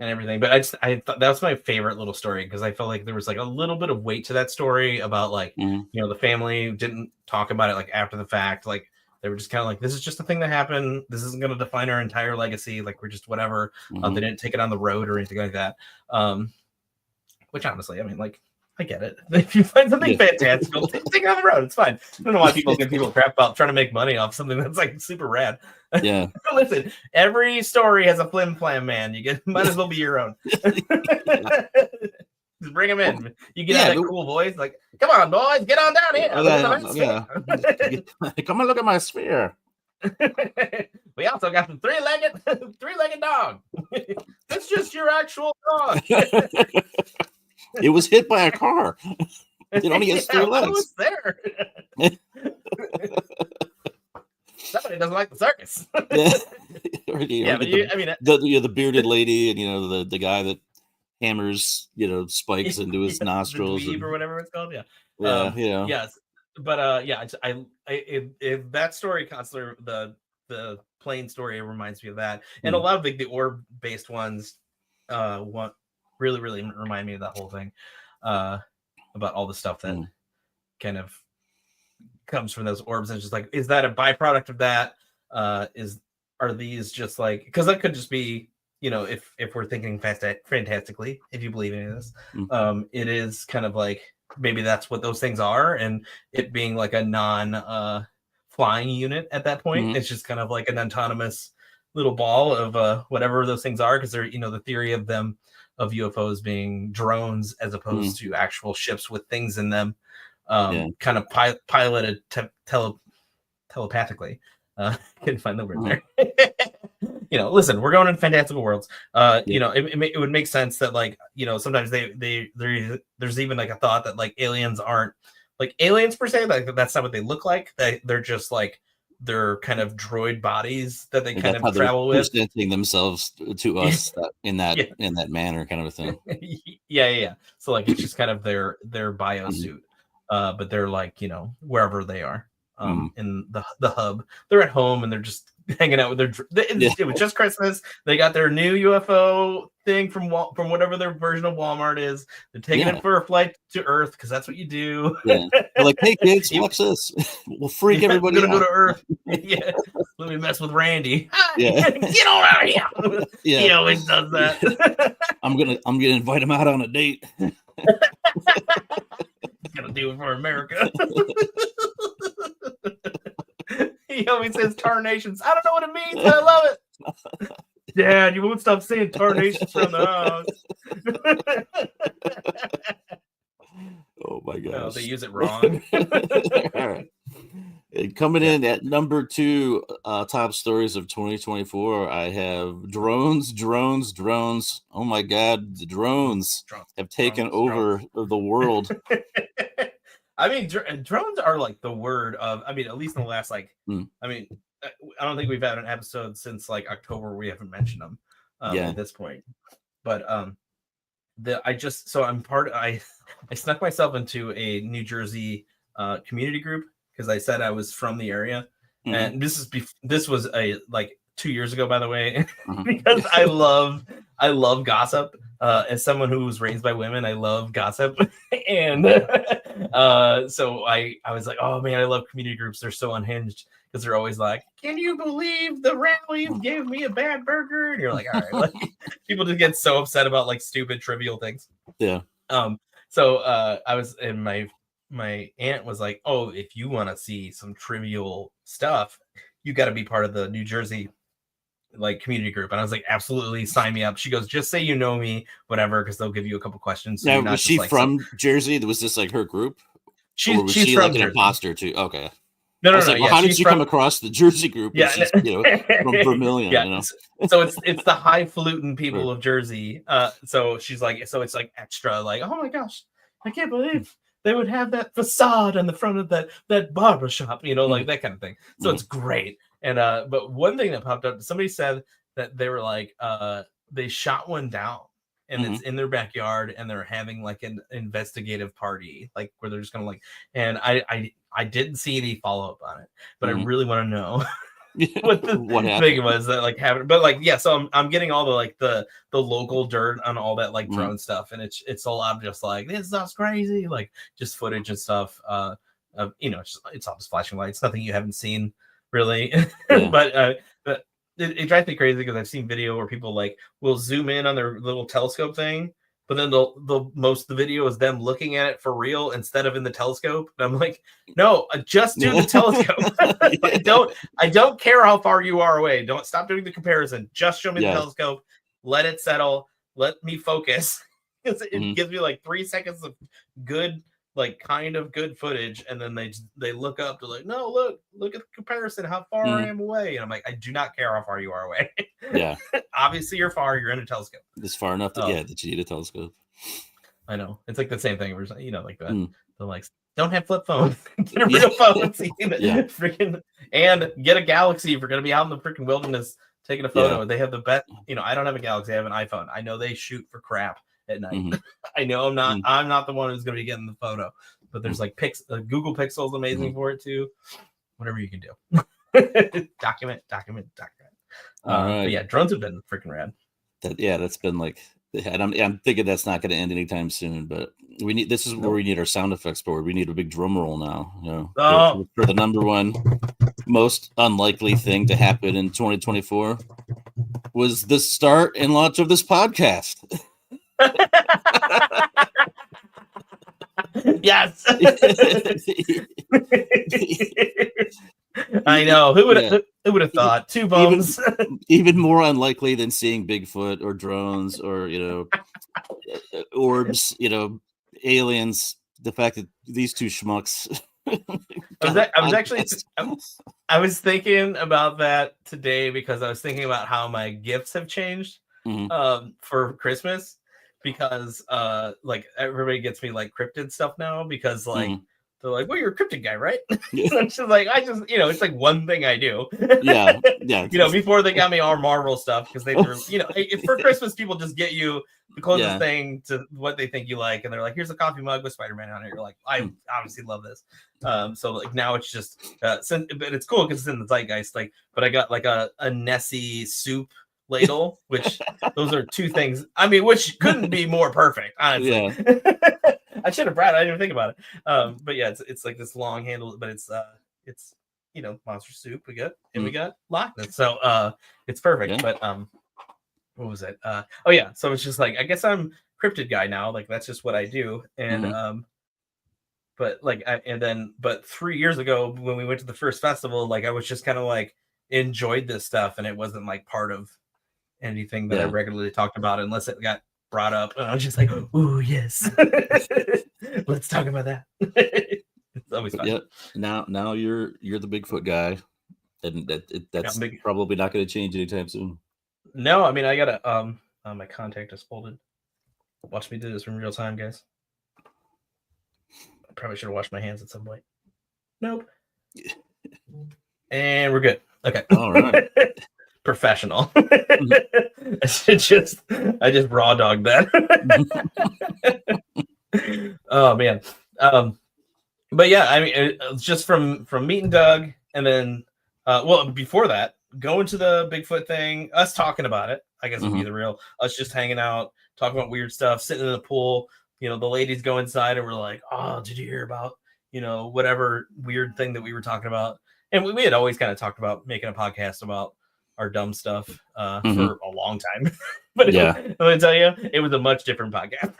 everything. But I thought that was my favorite little story, because I felt like there was like a little bit of weight to that story about like, the family didn't talk about it like after the fact. Like they were just kind of like, this is just a thing that happened. This isn't going to define our entire legacy. Like we're just whatever. They didn't take it on the road or anything like that. Which honestly, I mean, like, I get it. If you find something fantastical, take it on the road. It's fine. I don't know why people give people crap about trying to make money off something that's like super rad. Yeah. Listen, every story has a flim flam, man. Might as well be your own. Just bring them in. You get out that cool voice, like, come on, boys, get on down here. Come and look at my sphere. We also got the three-legged dog. That's just your actual dog. It was hit by a car. It only has 3 legs. I was there. Somebody doesn't like the circus. The bearded lady, and the guy that hammers spikes into his nostrils, or whatever it's called. Yes, but if that story constantly, the plane story reminds me of that, and a lot of the orb based ones really remind me of that whole thing, about all the stuff that kind of comes from those orbs, and it's just like, is that a byproduct of that? Are these just like, because that could just be, if we're thinking fantastically, if you believe in this, it is kind of like maybe that's what those things are, and it being like a non flying unit at that point, it's just kind of like an autonomous little ball of whatever those things are, because they're the theory of UFOs being drones as opposed to actual ships with things in them, kind of piloted telepathically. Couldn't find the word there. Listen, we're going in fantastical worlds. It would make sense that like, sometimes there's even like a thought that like aliens aren't like aliens per se. Like that's not what they look like. They're just like, they're kind of droid bodies that they kind of travel with, presenting themselves to us in that manner, kind of a thing. Yeah. So like it's just kind of their biosuit, but they're like wherever they are, in the hub. They're at home and they're just hanging out with it was just Christmas. They got their new UFO thing from whatever their version of Walmart is. They're taking it for a flight to Earth, because that's what you do. They're like, hey kids, watch this. We'll freak everybody out. We're gonna go to Earth. Let me mess with Randy. Get on out of here. He always does that. I'm gonna invite him out on a date. He's gonna do it for America. He always says tarnations. I don't know what it means, but I love it. Dad, you won't stop saying tarnations from the house. Oh my gosh. No, they use it wrong. Coming in at number 2, top stories of 2024, I have drones. Oh my God, the drones have taken over the world. I mean, drones are like the word of, I mean, at least in the last, like, I mean, I don't think we've had an episode since like October where we haven't mentioned them at this point. But I'm I snuck myself into a New Jersey community group because I said I was from the area, and this was like 2 years ago, by the way, because I love gossip. As someone who was raised by women, I love gossip, and so I was like, oh man, I love community groups. They're so unhinged because they're always like, can you believe the Rallies gave me a bad burger? And you're like, all right, like people just get so upset about like stupid trivial things. Yeah. So I was, and my aunt was like, oh, if you want to see some trivial stuff, you got to be part of the New Jersey like community group. And I was like, absolutely, sign me up. She goes, just say you know me, whatever, because they'll give you a couple questions. So now, was she like from Jersey? Was this like her group? She's from like an imposter too? Okay. No. Well, how did you come across the Jersey group? Yeah, she's, from Vermilion. Yeah. So it's the highfalutin people of Jersey. So she's like, so it's like extra, like, oh my gosh, I can't believe they would have that facade on the front of that barber shop, like that kind of thing. So it's great. And but one thing that popped up, somebody said that they were like, they shot one down. And it's in their backyard, and they're having like an investigative party, like where they're just gonna like. And I didn't see any follow up on it, but I really want to know what the thing was that like happened. But like, yeah, so I'm getting all the like the local dirt on all that like drone stuff, and it's a lot of just like, this stuff's crazy, like just footage and stuff. Of it's all just flashing lights, nothing you haven't seen really, but. It drives me crazy because I've seen video where people like will zoom in on their little telescope thing, but then most of the video is them looking at it for real instead of in the telescope. And I'm like, no, just do the telescope. I don't care how far you are away. Don't stop doing the comparison. Just show me the telescope. Let it settle. Let me focus. It gives me like 3 seconds of good, like kind of good footage, and then they look up to like, no, look at the comparison, how far I am away. And I'm like, I do not care how far you are away. Yeah. Obviously you're far, you're in a telescope. It's far enough that you need a telescope. I know. It's like the same thing where like that. The like, don't have flip phones. Get a real phone. Freaking, and get a Galaxy if you're gonna be out in the freaking wilderness taking a photo. They have the best, I don't have a Galaxy, I have an iPhone. I know they shoot for crap at night. I know I'm not the one who's going to be getting the photo, but there's like Google Pixel's amazing for it too. Whatever you can do. document. But yeah, drones have been freaking rad. That's been like, I'm thinking that's not going to end anytime soon, but this is where we need our sound effects board. We need a big drum roll now, for the number one most unlikely thing to happen in 2024 was the start and launch of this podcast. Yes. I know. Who would have thought? Two bums. Even more unlikely than seeing Bigfoot or drones or orbs, aliens. The fact that these two schmucks. I was thinking about that today because I was thinking about how my gifts have changed for Christmas. Because like everybody gets me like cryptid stuff now because like they're like, well, you're a cryptid guy, right? I'm just like, it's like one thing I do. Yeah. Before they got me all Marvel stuff because they threw, if for Christmas people just get you the closest thing to what they think you like, and they're like, here's a coffee mug with Spider-Man on it. You're like, I obviously love this. So like now it's just, but it's cool because it's in the zeitgeist. Like, but I got like a Nessie soup ladle, which those are two things, which couldn't be more perfect, honestly. I should have brought it. I didn't even think about it. But yeah, it's like this long handle, but it's monster soup we got, and we got Loch Ness, so it's perfect. But what was it? So it's just like, I guess I'm cryptid guy now, like that's just what I do. And but 3 years ago when we went to the first festival, like I was just kind of like enjoyed this stuff, and it wasn't like part of anything that I regularly talked about unless it got brought up, and I was just like, ooh, yes. Let's talk about that. always fun. Yeah. Now you're the Bigfoot guy, and that's probably not going to change anytime soon. No, I mean I gotta my contact is folded. Watch me do this in real time, guys. I probably should have washed my hands at some point. Nope. And we're good. Okay. All right. Professional. I just raw dogged that. Oh man. But yeah, I mean, it's just from meeting Doug, and then before that, going to the Bigfoot thing, us talking about it, I guess would be the real, us just hanging out, talking about weird stuff, sitting in the pool. You know, the ladies go inside and we're like, oh, did you hear about, you know, whatever weird thing that we were talking about? And we had always kind of talked about making a podcast about our dumb stuff for a long time. But I'm going to tell you, it was a much different podcast.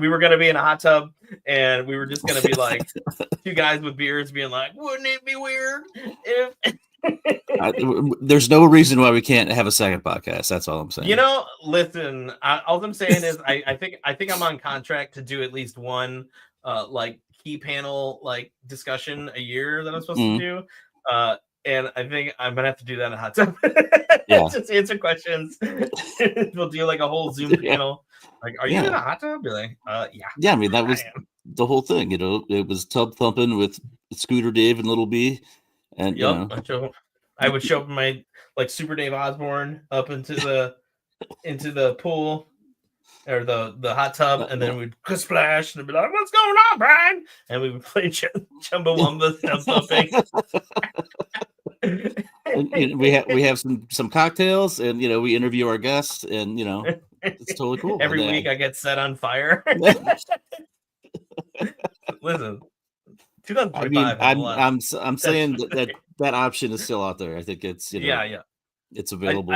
We were going to be in a hot tub, and we were just going to be like two guys with beards being like, wouldn't it be weird if... There's no reason why we can't have a second podcast. That's all I'm saying. You know, listen, all I'm saying is I think I'm on contract to do at least one like key panel like discussion a year that I'm supposed to do. And I think I'm gonna have to do that in a hot tub. Just answer questions. We'll do like a whole Zoom panel. Like, are you in a hot tub? Be like, yeah. Yeah, I mean that was the whole thing. You know, it was tub thumping with Scooter Dave and Little B. And you know. I would show up in my like Super Dave Osborne up into the pool or the hot tub, and then we'd splash and be like, "What's going on, Brian?" And we would play Chumbawamba stump thumping. And we have some cocktails, and you know we interview our guests, and you know it's totally cool. Every week I get set on fire. Listen, 2025. I mean, I'm saying that option is still out there. I think it's it's available.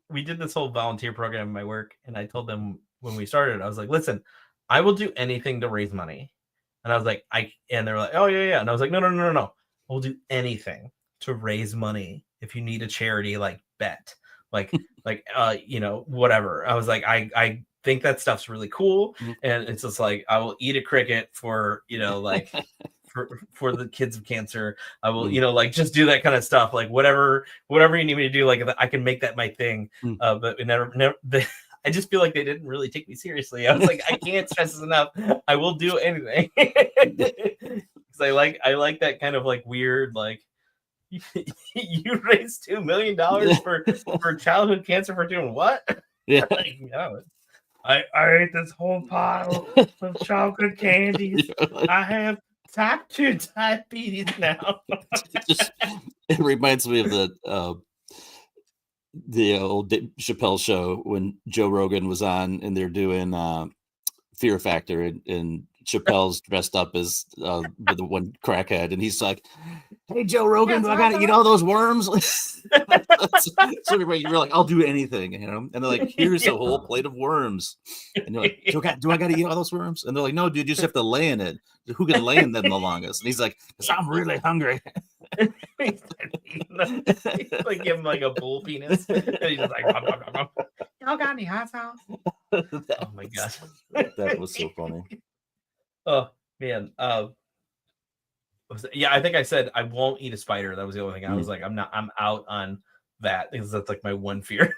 We did this whole volunteer program in my work, and I told them when we started, I was like, listen, I will do anything to raise money. And I was like, and they're like, oh yeah. And I was like, no. We'll do anything to raise money. If you need a charity, like bet, like you know, whatever. I was like, I think that stuff's really cool. And it's just like, I will eat a cricket for, you know, like for the kids of cancer. I will, you know, like just do that kind of stuff. Like whatever you need me to do, like I can make that my thing. But it never I just feel like they didn't really take me seriously. I was like, I can't stress this enough. I will do anything. Because I like that kind of like weird, like you raised $2 million for childhood cancer for doing what? Yeah. Like, no. I ate this whole pile of chocolate candies. I have type 2 diabetes now. It reminds me of the old Chappelle show when Joe Rogan was on, and they're doing Fear Factor, and Chappelle's dressed up as the one crackhead, and he's like, "Hey, Joe Rogan, do I gotta eat all those worms?" So you're like, "I'll do anything," you know. And they're like, "Here's a whole plate of worms," and you're like, "Do I gotta eat all those worms?" And they're like, "No, dude, you just have to lay in it. Who can lay in them the longest?" And he's like, "'Cause I'm really hungry." Like give him like a bull penis, and he's just like, "Y'all got any hot sauce?" Oh my gosh, that was so funny. Oh man, I think I said I won't eat a spider. That was the only thing. I was like, I'm out on that because that's like my one fear.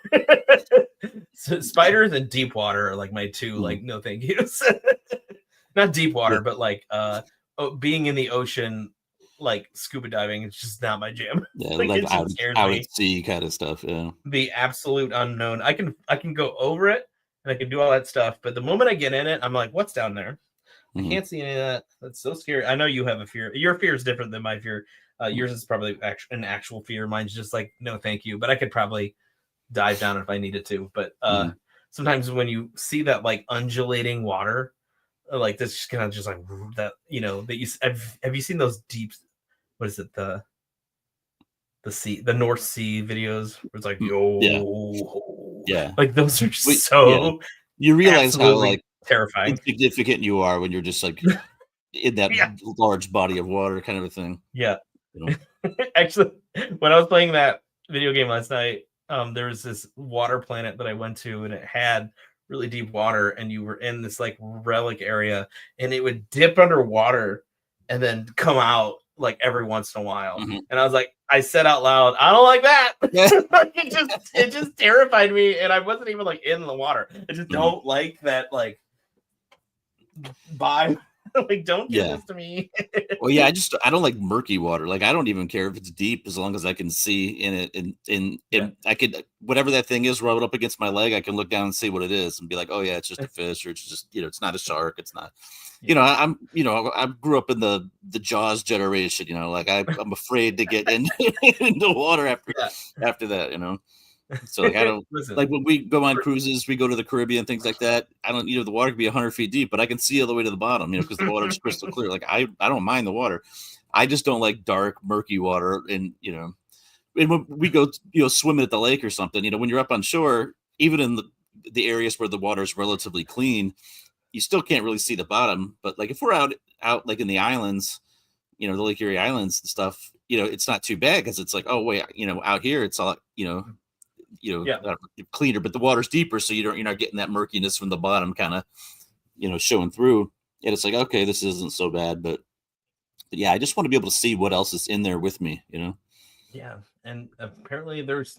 So spiders and deep water are like my two, like no thank yous. Not deep water, but like being in the ocean, like scuba diving, it's just not my jam. Yeah, like like it just scares out me. at sea kind of stuff. Yeah, the absolute unknown. I can go over it and I can do all that stuff, but the moment I get in it, I'm like, what's down there? I can't see any of that. That's so scary. I know you have a fear. Your fear is different than my fear. Yours is probably an actual fear. Mine's just like, no, thank you. But I could probably dive down if I needed to. But sometimes when you see that like undulating water, like this just kind of just like that, you know, that you have you seen those deep, what is it, the sea, the North Sea videos where it's like, yeah, like those are so you realize how like terrifying, insignificant you are when you're just like in that large body of water kind of a thing. Yeah. You know? Actually, when I was playing that video game last night, there was this water planet that I went to, and it had really deep water, and you were in this like relic area, and it would dip underwater and then come out like every once in a while. Mm-hmm. And I was like, I said out loud, I don't like that. Yeah. it just terrified me, and I wasn't even like in the water. I just don't like that, like, bye. Like, don't do this to me. Well, yeah, I don't like murky water. Like, I don't even care if it's deep as long as I can see in it. And I could, whatever that thing is, rub it up against my leg. I can look down and see what it is and be like, oh yeah, it's just a fish, or it's just, it's not a shark. It's not, I grew up in the Jaws generation, like I'm afraid to get into water after that, So like, I don't like when we go on cruises, we go to the Caribbean, things like that. I don't, the water can be 100 feet deep, but I can see all the way to the bottom, because the water is crystal clear. Like I don't mind the water. I just don't like dark, murky water. And, and when we go, swimming at the lake or something, when you're up on shore, even in the areas where the water is relatively clean, you still can't really see the bottom. But like if we're out like in the islands, the Lake Erie Islands and stuff, it's not too bad because it's like, oh wait, out here it's all, cleaner, but the water's deeper, so you're not getting that murkiness from the bottom kind of showing through. And it's like, okay, this isn't so bad, but yeah, I just want to be able to see what else is in there with me. Yeah, and apparently there's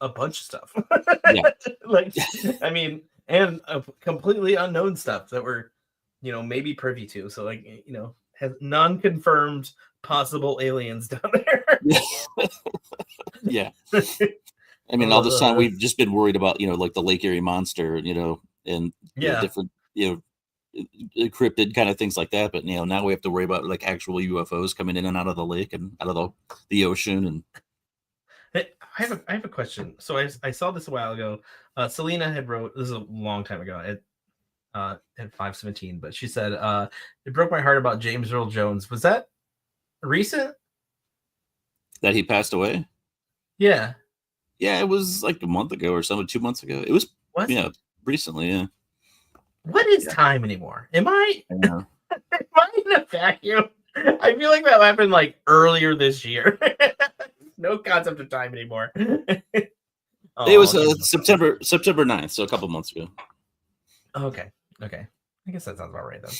a bunch of stuff. Yeah. Like, I mean, and completely unknown stuff that we're maybe privy to. So like, has non-confirmed possible aliens down there. Yeah. I mean, all this time we've just been worried about, like the Lake Erie monster, and different, cryptid kind of things like that. But, now we have to worry about like actual UFOs coming in and out of the lake and out of the ocean. And I have a question. So I saw this a while ago. Selena had wrote, this is a long time ago at 517, but she said, it broke my heart about James Earl Jones. Was that recent? That he passed away? Yeah. Yeah, it was like a month ago or something, 2 months ago. It was, recently, yeah. What is time anymore? Am I in a vacuum? I feel like that happened like earlier this year. No concept of time anymore. It was September 9th, so a couple months ago. Okay. I guess that sounds about right then.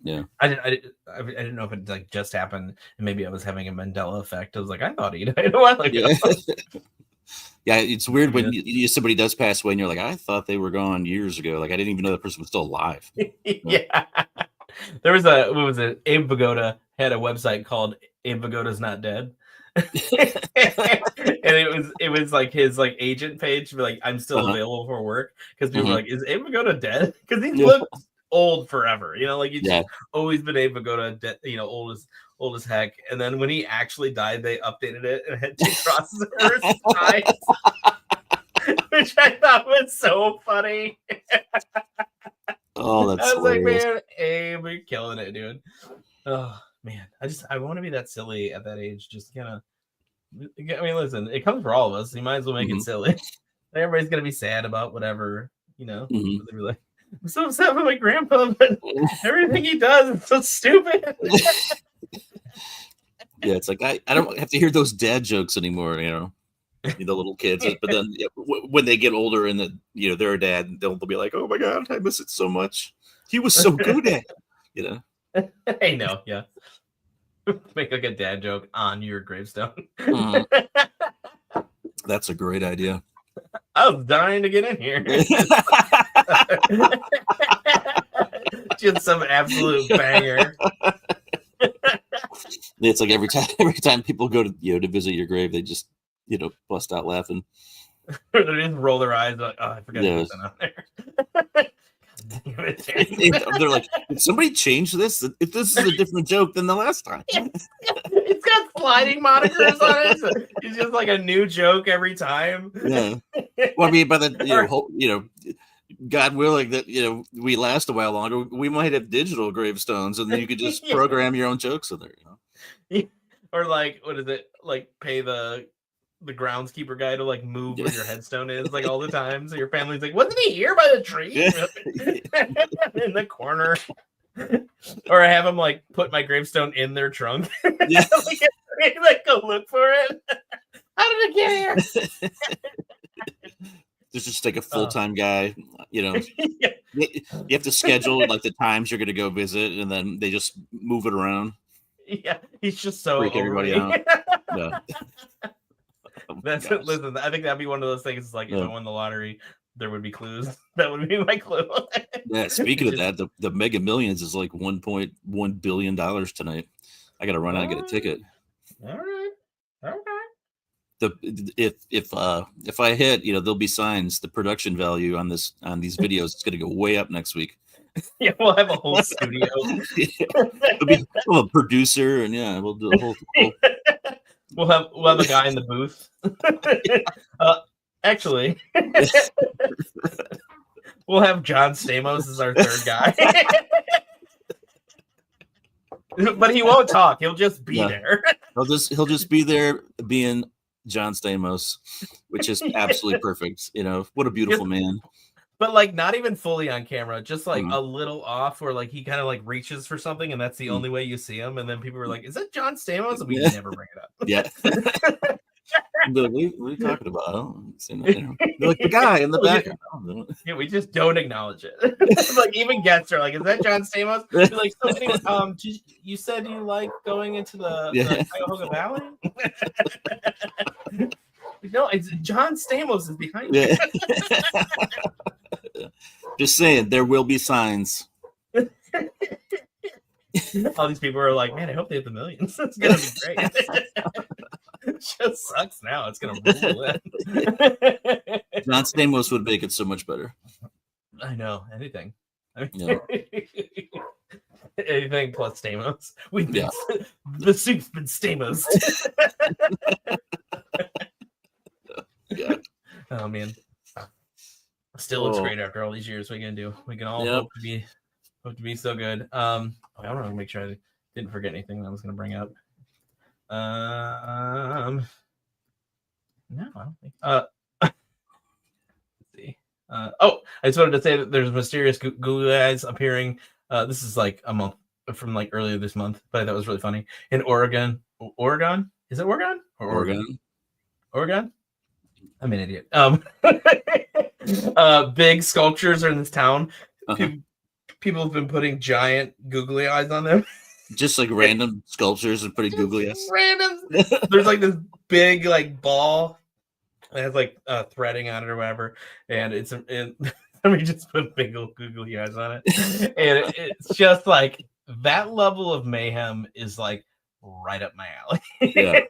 Yeah. I didn't know if it like just happened and maybe I was having a Mandela effect. I was like, I thought he died a while ago. Yeah, it's weird when somebody does pass away and you're like, I thought they were gone years ago. Like I didn't even know that person was still alive. Yeah. There was Abe Vigoda had a website called Abe Vigoda's Not Dead. And it was like his like agent page, like I'm still available for work, because people were like, is Abe Vigoda dead? Because he looked old forever, like he's just always been Abe Vigoda, old as heck. And then when he actually died, they updated it and had 2 crosses over his eyes, which I thought was so funny. Oh, that's I was hilarious. like, man, Abe, you're killing it, dude. Oh man, I want to be that silly at that age. Just kind of, I mean, listen, it comes for all of us. You might as well make it silly. Everybody's gonna be sad about whatever, They'll be like, I'm so upset with my grandpa, but everything he does is so stupid. Yeah, it's like I don't have to hear those dad jokes anymore, the little kids. But then when they get older and they're a dad, they'll be like, oh my god, I miss it so much. He was so good at it, I know, yeah. Make like a dad joke on your gravestone. That's a great idea. I was dying to get in here. Just some absolute banger. It's like every time people go to visit your grave, they just bust out laughing. Or they just roll their eyes like, oh, I forgot to put that on there. They're like, did somebody change this? If this is a different joke than the last time. It's got sliding monikers on it. So it's just like a new joke every time. Yeah. Well, I mean, by the God willing that we last a while longer, we might have digital gravestones, and then you could just program your own jokes in there. Or like, what is it? Like, pay the groundskeeper guy to like move where your headstone is like all the time, so your family's like, wasn't he here by the tree? In the corner. Or I have them like put my gravestone in their trunk. Yeah. like go look for it. How did it get here? There's just like a full-time guy You know, you have to schedule like the times you're going to go visit, and then they just move it around. Yeah, he's just so Freak everybody out. Yeah. Listen, I think that'd be one of those things. Like if I won the lottery, there would be clues. That would be my clue. Yeah. Speaking of that, the Mega Millions is like $1.1 billion tonight. I got to run out and get a ticket. All right. If I hit, there'll be signs. The production value on these videos is going to go way up next week. Yeah, we'll have a whole studio. We'll have a producer, and we'll do a whole. We'll have a guy in the booth. Actually, we'll have John Stamos as our third guy. But he won't talk. He'll just be there. He'll just be there being John Stamos, which is absolutely perfect. What a beautiful man. But like not even fully on camera, just like a little off, where like he kind of like reaches for something, and that's the only way you see him. And then people were like, "Is that John Stamos?" And we never bring it up. Yeah. What are you talking about? I don't see nothing. Like the guy in the background. Yeah, we just don't acknowledge it. Like even guests are like, "Is that John Stamos?" We're like, so anyway, you said you like going into the Cuyahoga Valley. No, it's John Stamos is behind you. Just saying, there will be signs. All these people are like, man, I hope they hit the millions. It's gonna be great. It just sucks now. It's gonna roll in. John Stamos would make it so much better. I know. Anything. Anything plus Stamos. The soup's been Stamos. Yeah. Oh man. Still looks great after all these years. What are you gonna do? We can all hope to be so good. I want to make sure I didn't forget anything that I was gonna bring up. No, I don't think. Let's see. I just wanted to say that there's mysterious Google eyes appearing. This is like a month from like earlier this month, but that was really funny. In Oregon. Is it Oregon? Oregon? I'm an idiot. Big sculptures are in this town. People have been putting giant googly eyes on them. Just like random sculptures and putting googly eyes. Random. There's like this big like ball. It has like threading on it or whatever, and somebody just put big old googly eyes on it, and it's just like that level of mayhem is like right up my alley. Yeah.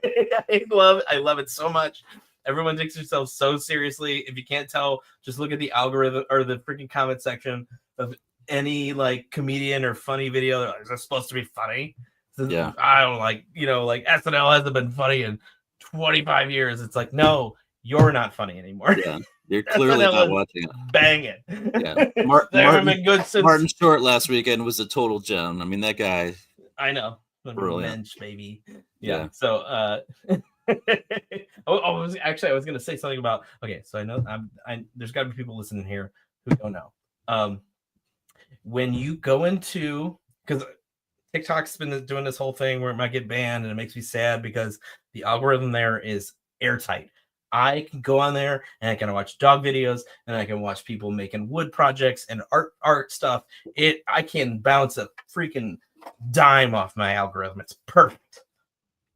I love it so much. Everyone takes themselves so seriously. If you can't tell, just look at the algorithm or the freaking comment section of any like comedian or funny video. They're like, is this supposed to be funny? Yeah. I don't like SNL hasn't been funny in 25 years. It's like, no, you're not funny anymore. Yeah. You're clearly not watching it. Bang it. Yeah. Martin Short last weekend was a total gem. I mean, that guy. I know. Revenge, baby. Yeah. So I was going to say something about, okay, so I know there's got to be people listening here who don't know. When you go into, because TikTok's been doing this whole thing where it might get banned, and it makes me sad because the algorithm there is airtight. I can go on there and I can watch dog videos, and I can watch people making wood projects and art stuff. I can bounce a freaking dime off my algorithm. It's perfect.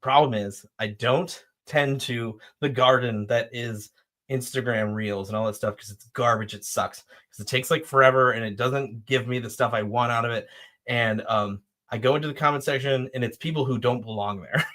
Problem is, I don't tend to the garden that is Instagram Reels and all that stuff because it's garbage. It sucks because it takes like forever and it doesn't give me the stuff I want out of it. And I go into the comment section and it's people who don't belong there.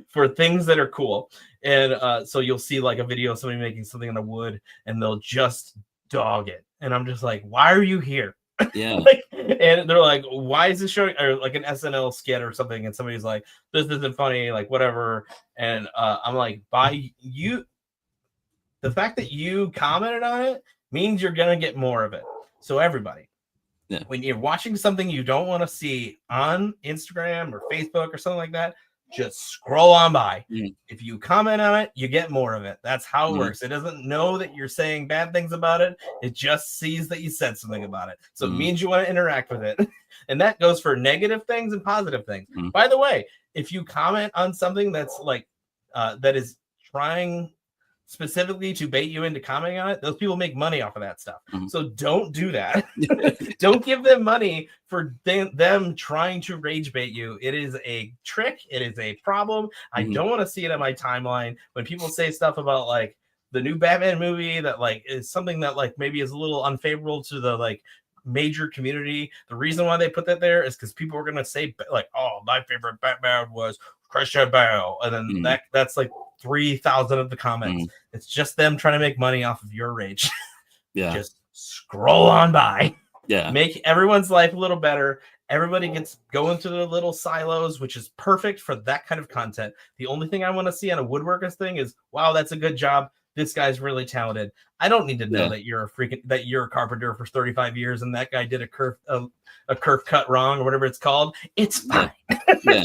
For things that are cool. And so you'll see like a video of somebody making something in the wood and they'll just dog it. And I'm just like, why are you here? Yeah. And they're like, why is this showing, or like an SNL skit or something? And somebody's like, this isn't funny, like whatever. And I'm like, the fact that you commented on it means you're going to get more of it. So everybody, when you're watching something you don't want to see on Instagram or Facebook or something like that, just scroll on by. If you comment on it, you get more of it. That's how it works. It doesn't know that you're saying bad things about it. It just sees that you said something about it. So it means you want to interact with it. And that goes for negative things and positive things. By the way, if you comment on something that's like that is trying specifically to bait you into commenting on it, those people make money off of that stuff. Mhm. So don't do that. Don't give them money for them trying to rage bait you. It is a trick. It is a problem. I don't want to see it on my timeline. When people say stuff about like the new Batman movie that like is something that like maybe is a little unfavorable to the like major community, the reason why they put that there is because people are gonna say like, oh, my favorite Batman was Christian Bale, and then that's like 3,000 of the comments. It's just them trying to make money off of your rage. Yeah. Just scroll on by. Yeah. Make everyone's life a little better. Everybody gets going through their little silos, which is perfect for that kind of content. The only thing I want to see on a woodworkers thing is, wow, that's a good job. This guy's really talented. I don't need to know that you're a carpenter for 35 years and that guy did a curve cut wrong or whatever it's called. It's fine. Yeah.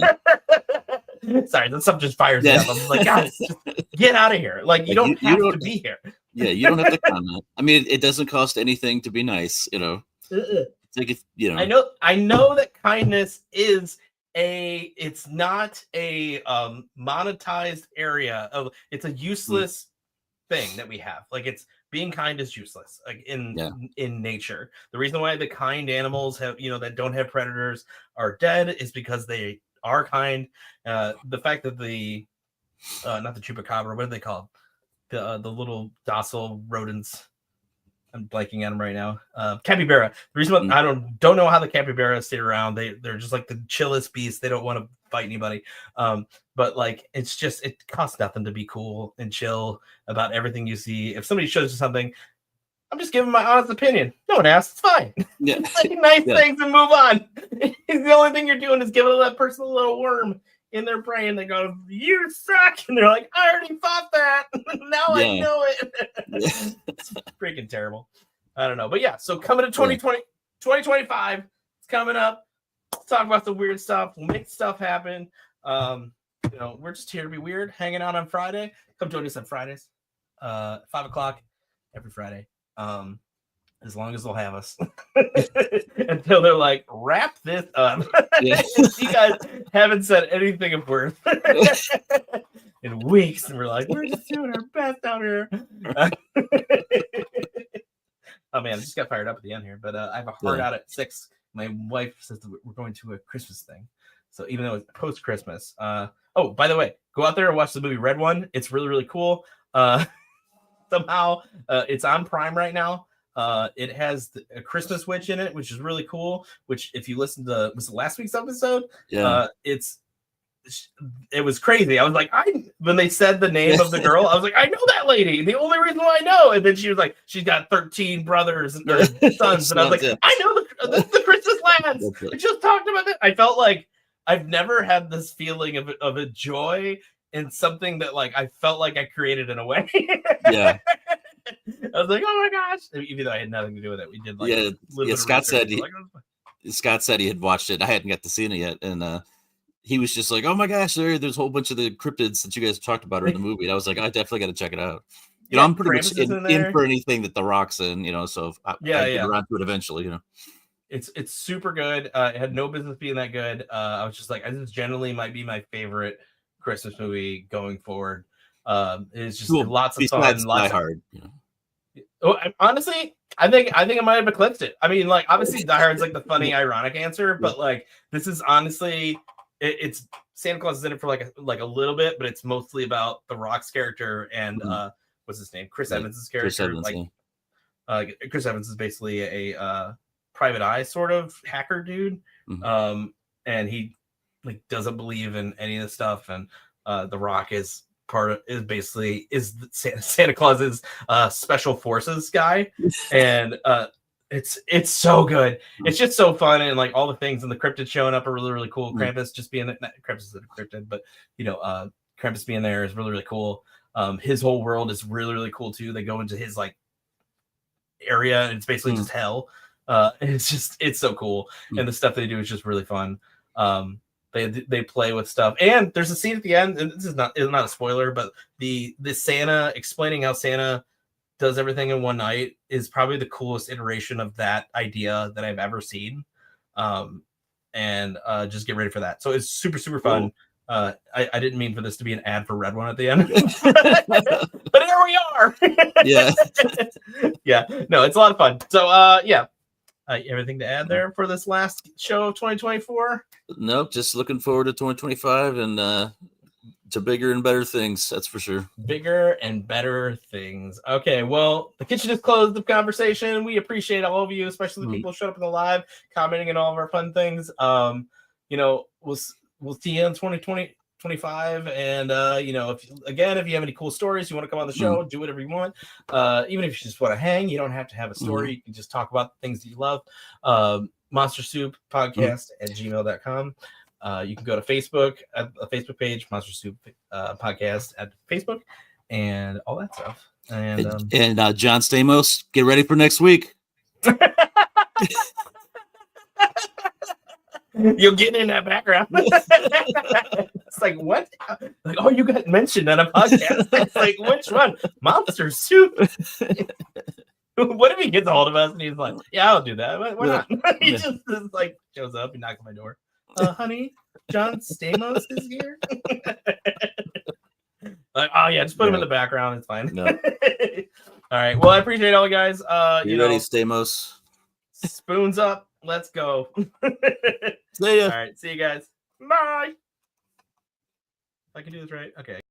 Sorry, that stuff just fires me up. I'm just like, guys, just get out of here. Like, you don't have to be here. Yeah, you don't have to comment. I mean, it doesn't cost anything to be nice, you know. It's like if, you know. I know that kindness is it's not a monetized area of, it's a useless thing that we have. Like, it's being kind is useless, like in nature. The reason why the kind animals have, that don't have predators are dead is because they are kind. The fact that the not the chupacabra, what are they called? The little docile rodents. I'm blanking at them right now. Capybara. The reason why I don't know how the capybara stay around. They're just like the chillest beasts. They don't want to fight anybody. But like, it's just, it costs nothing to be cool and chill about everything you see. If somebody shows you something, I'm just giving my honest opinion. No one asks. It's fine. Yeah. Say nice things and move on. The only thing you're doing is giving that person a little worm in their brain. They go, you suck. And they're like, I already thought that. Now I know it. It's freaking terrible. I don't know. But yeah, so coming to 2025, it's coming up. Let's talk about some weird stuff. We'll make stuff happen. We're just here to be weird, hanging out on Friday. Come join us on Fridays, 5:00 every Friday. As long as they'll have us until they're like, wrap this up. Yeah. You guys haven't said anything of worth in weeks, and we're like, we're just doing our best out here. Oh man, I just got fired up at the end here, but I have a hard out at 6. My wife says that we're going to a Christmas thing, so even though it's post Christmas. Oh, by the way, go out there and watch the movie Red One. It's really, really cool. Somehow it's on Prime right now. It has a Christmas witch in it, which is really cool. Which, if you listen to last week's episode, it was crazy. I was like, when they said the name of the girl, I was like, I know that lady. The only reason why I know. And then she was like, she's got 13 brothers and sons, and I was like, I know the Christmas lads. We just talked about that. I felt like I've never had this feeling of a joy in something that like I felt like I created in a way. Yeah. I was like, oh my gosh. Even though I had nothing to do with it. We did like Scott said he had watched it. I hadn't got to see it yet. And he was just like, oh my gosh, there's a whole bunch of the cryptids that you guys talked about in the movie. And I was like, I definitely got to check it out. I'm pretty much in for anything that The Rock's in, so I get around to it eventually, It's super good. It had no business being that good. I was just like, this generally might be my favorite Christmas movie going forward. It's just lots of fun. Lots hard. Honestly, I think I might have eclipsed it. I mean, like, obviously Die Hard's like the funny, ironic answer, but like this is honestly, it's Santa Claus is in it for like a little bit, but it's mostly about The Rock's character and what's his name, Chris Evans' character. Chris Evans is basically a private eye sort of hacker dude, and he like doesn't believe in any of this stuff, and The Rock is Santa Claus's special forces guy, and it's so good. It's just so fun, and like all the things and the cryptid showing up are really, really cool. Krampus just being Krampus is a cryptid, but Krampus being there is really, really cool. His whole world is really, really cool too. They go into his like area, and it's basically just hell. It's so cool, and the stuff they do is just really fun. They play with stuff, and there's a scene at the end, and this is not a spoiler, but the Santa explaining how Santa does everything in one night is probably the coolest iteration of that idea that I've ever seen. And just get ready for that. So it's super, super fun. I didn't mean for this to be an ad for Red One at the end, but here we are. Yeah. Yeah. No, it's a lot of fun. So, yeah. Everything to add there for this last show of 2024? Nope. Just looking forward to 2025 and to bigger and better things. That's for sure. Bigger and better things. Okay. Well, the kitchen is closed of conversation. We appreciate all of you, especially the people who showed up in the live, commenting and all of our fun things. You know, we'll see you in 2025. And, you know, if you have any cool stories, you want to come on the show, do whatever you want. Even if you just want to hang, you don't have to have a story. You can just talk about the things that you love. Monster Soup Podcast at gmail.com. You can go to Facebook, at the Facebook page, Monster Soup Podcast at Facebook, and all that stuff. And John Stamos, get ready for next week. You'll get in that background. It's like, what? Like, oh, you got mentioned on a podcast. It's like, which one? Monster Soup. What if he gets a hold of us and he's like, yeah, I'll do that. Why not? He just like shows up, he knocks on my door. Honey, John Stamos is here. Like, oh yeah, just put him in the background. It's fine. No. All right. Well, I appreciate all you guys. You ready, know, Stamos? Spoons up. Let's go. See ya. All right. See you guys. Bye. If I can do this right. Okay.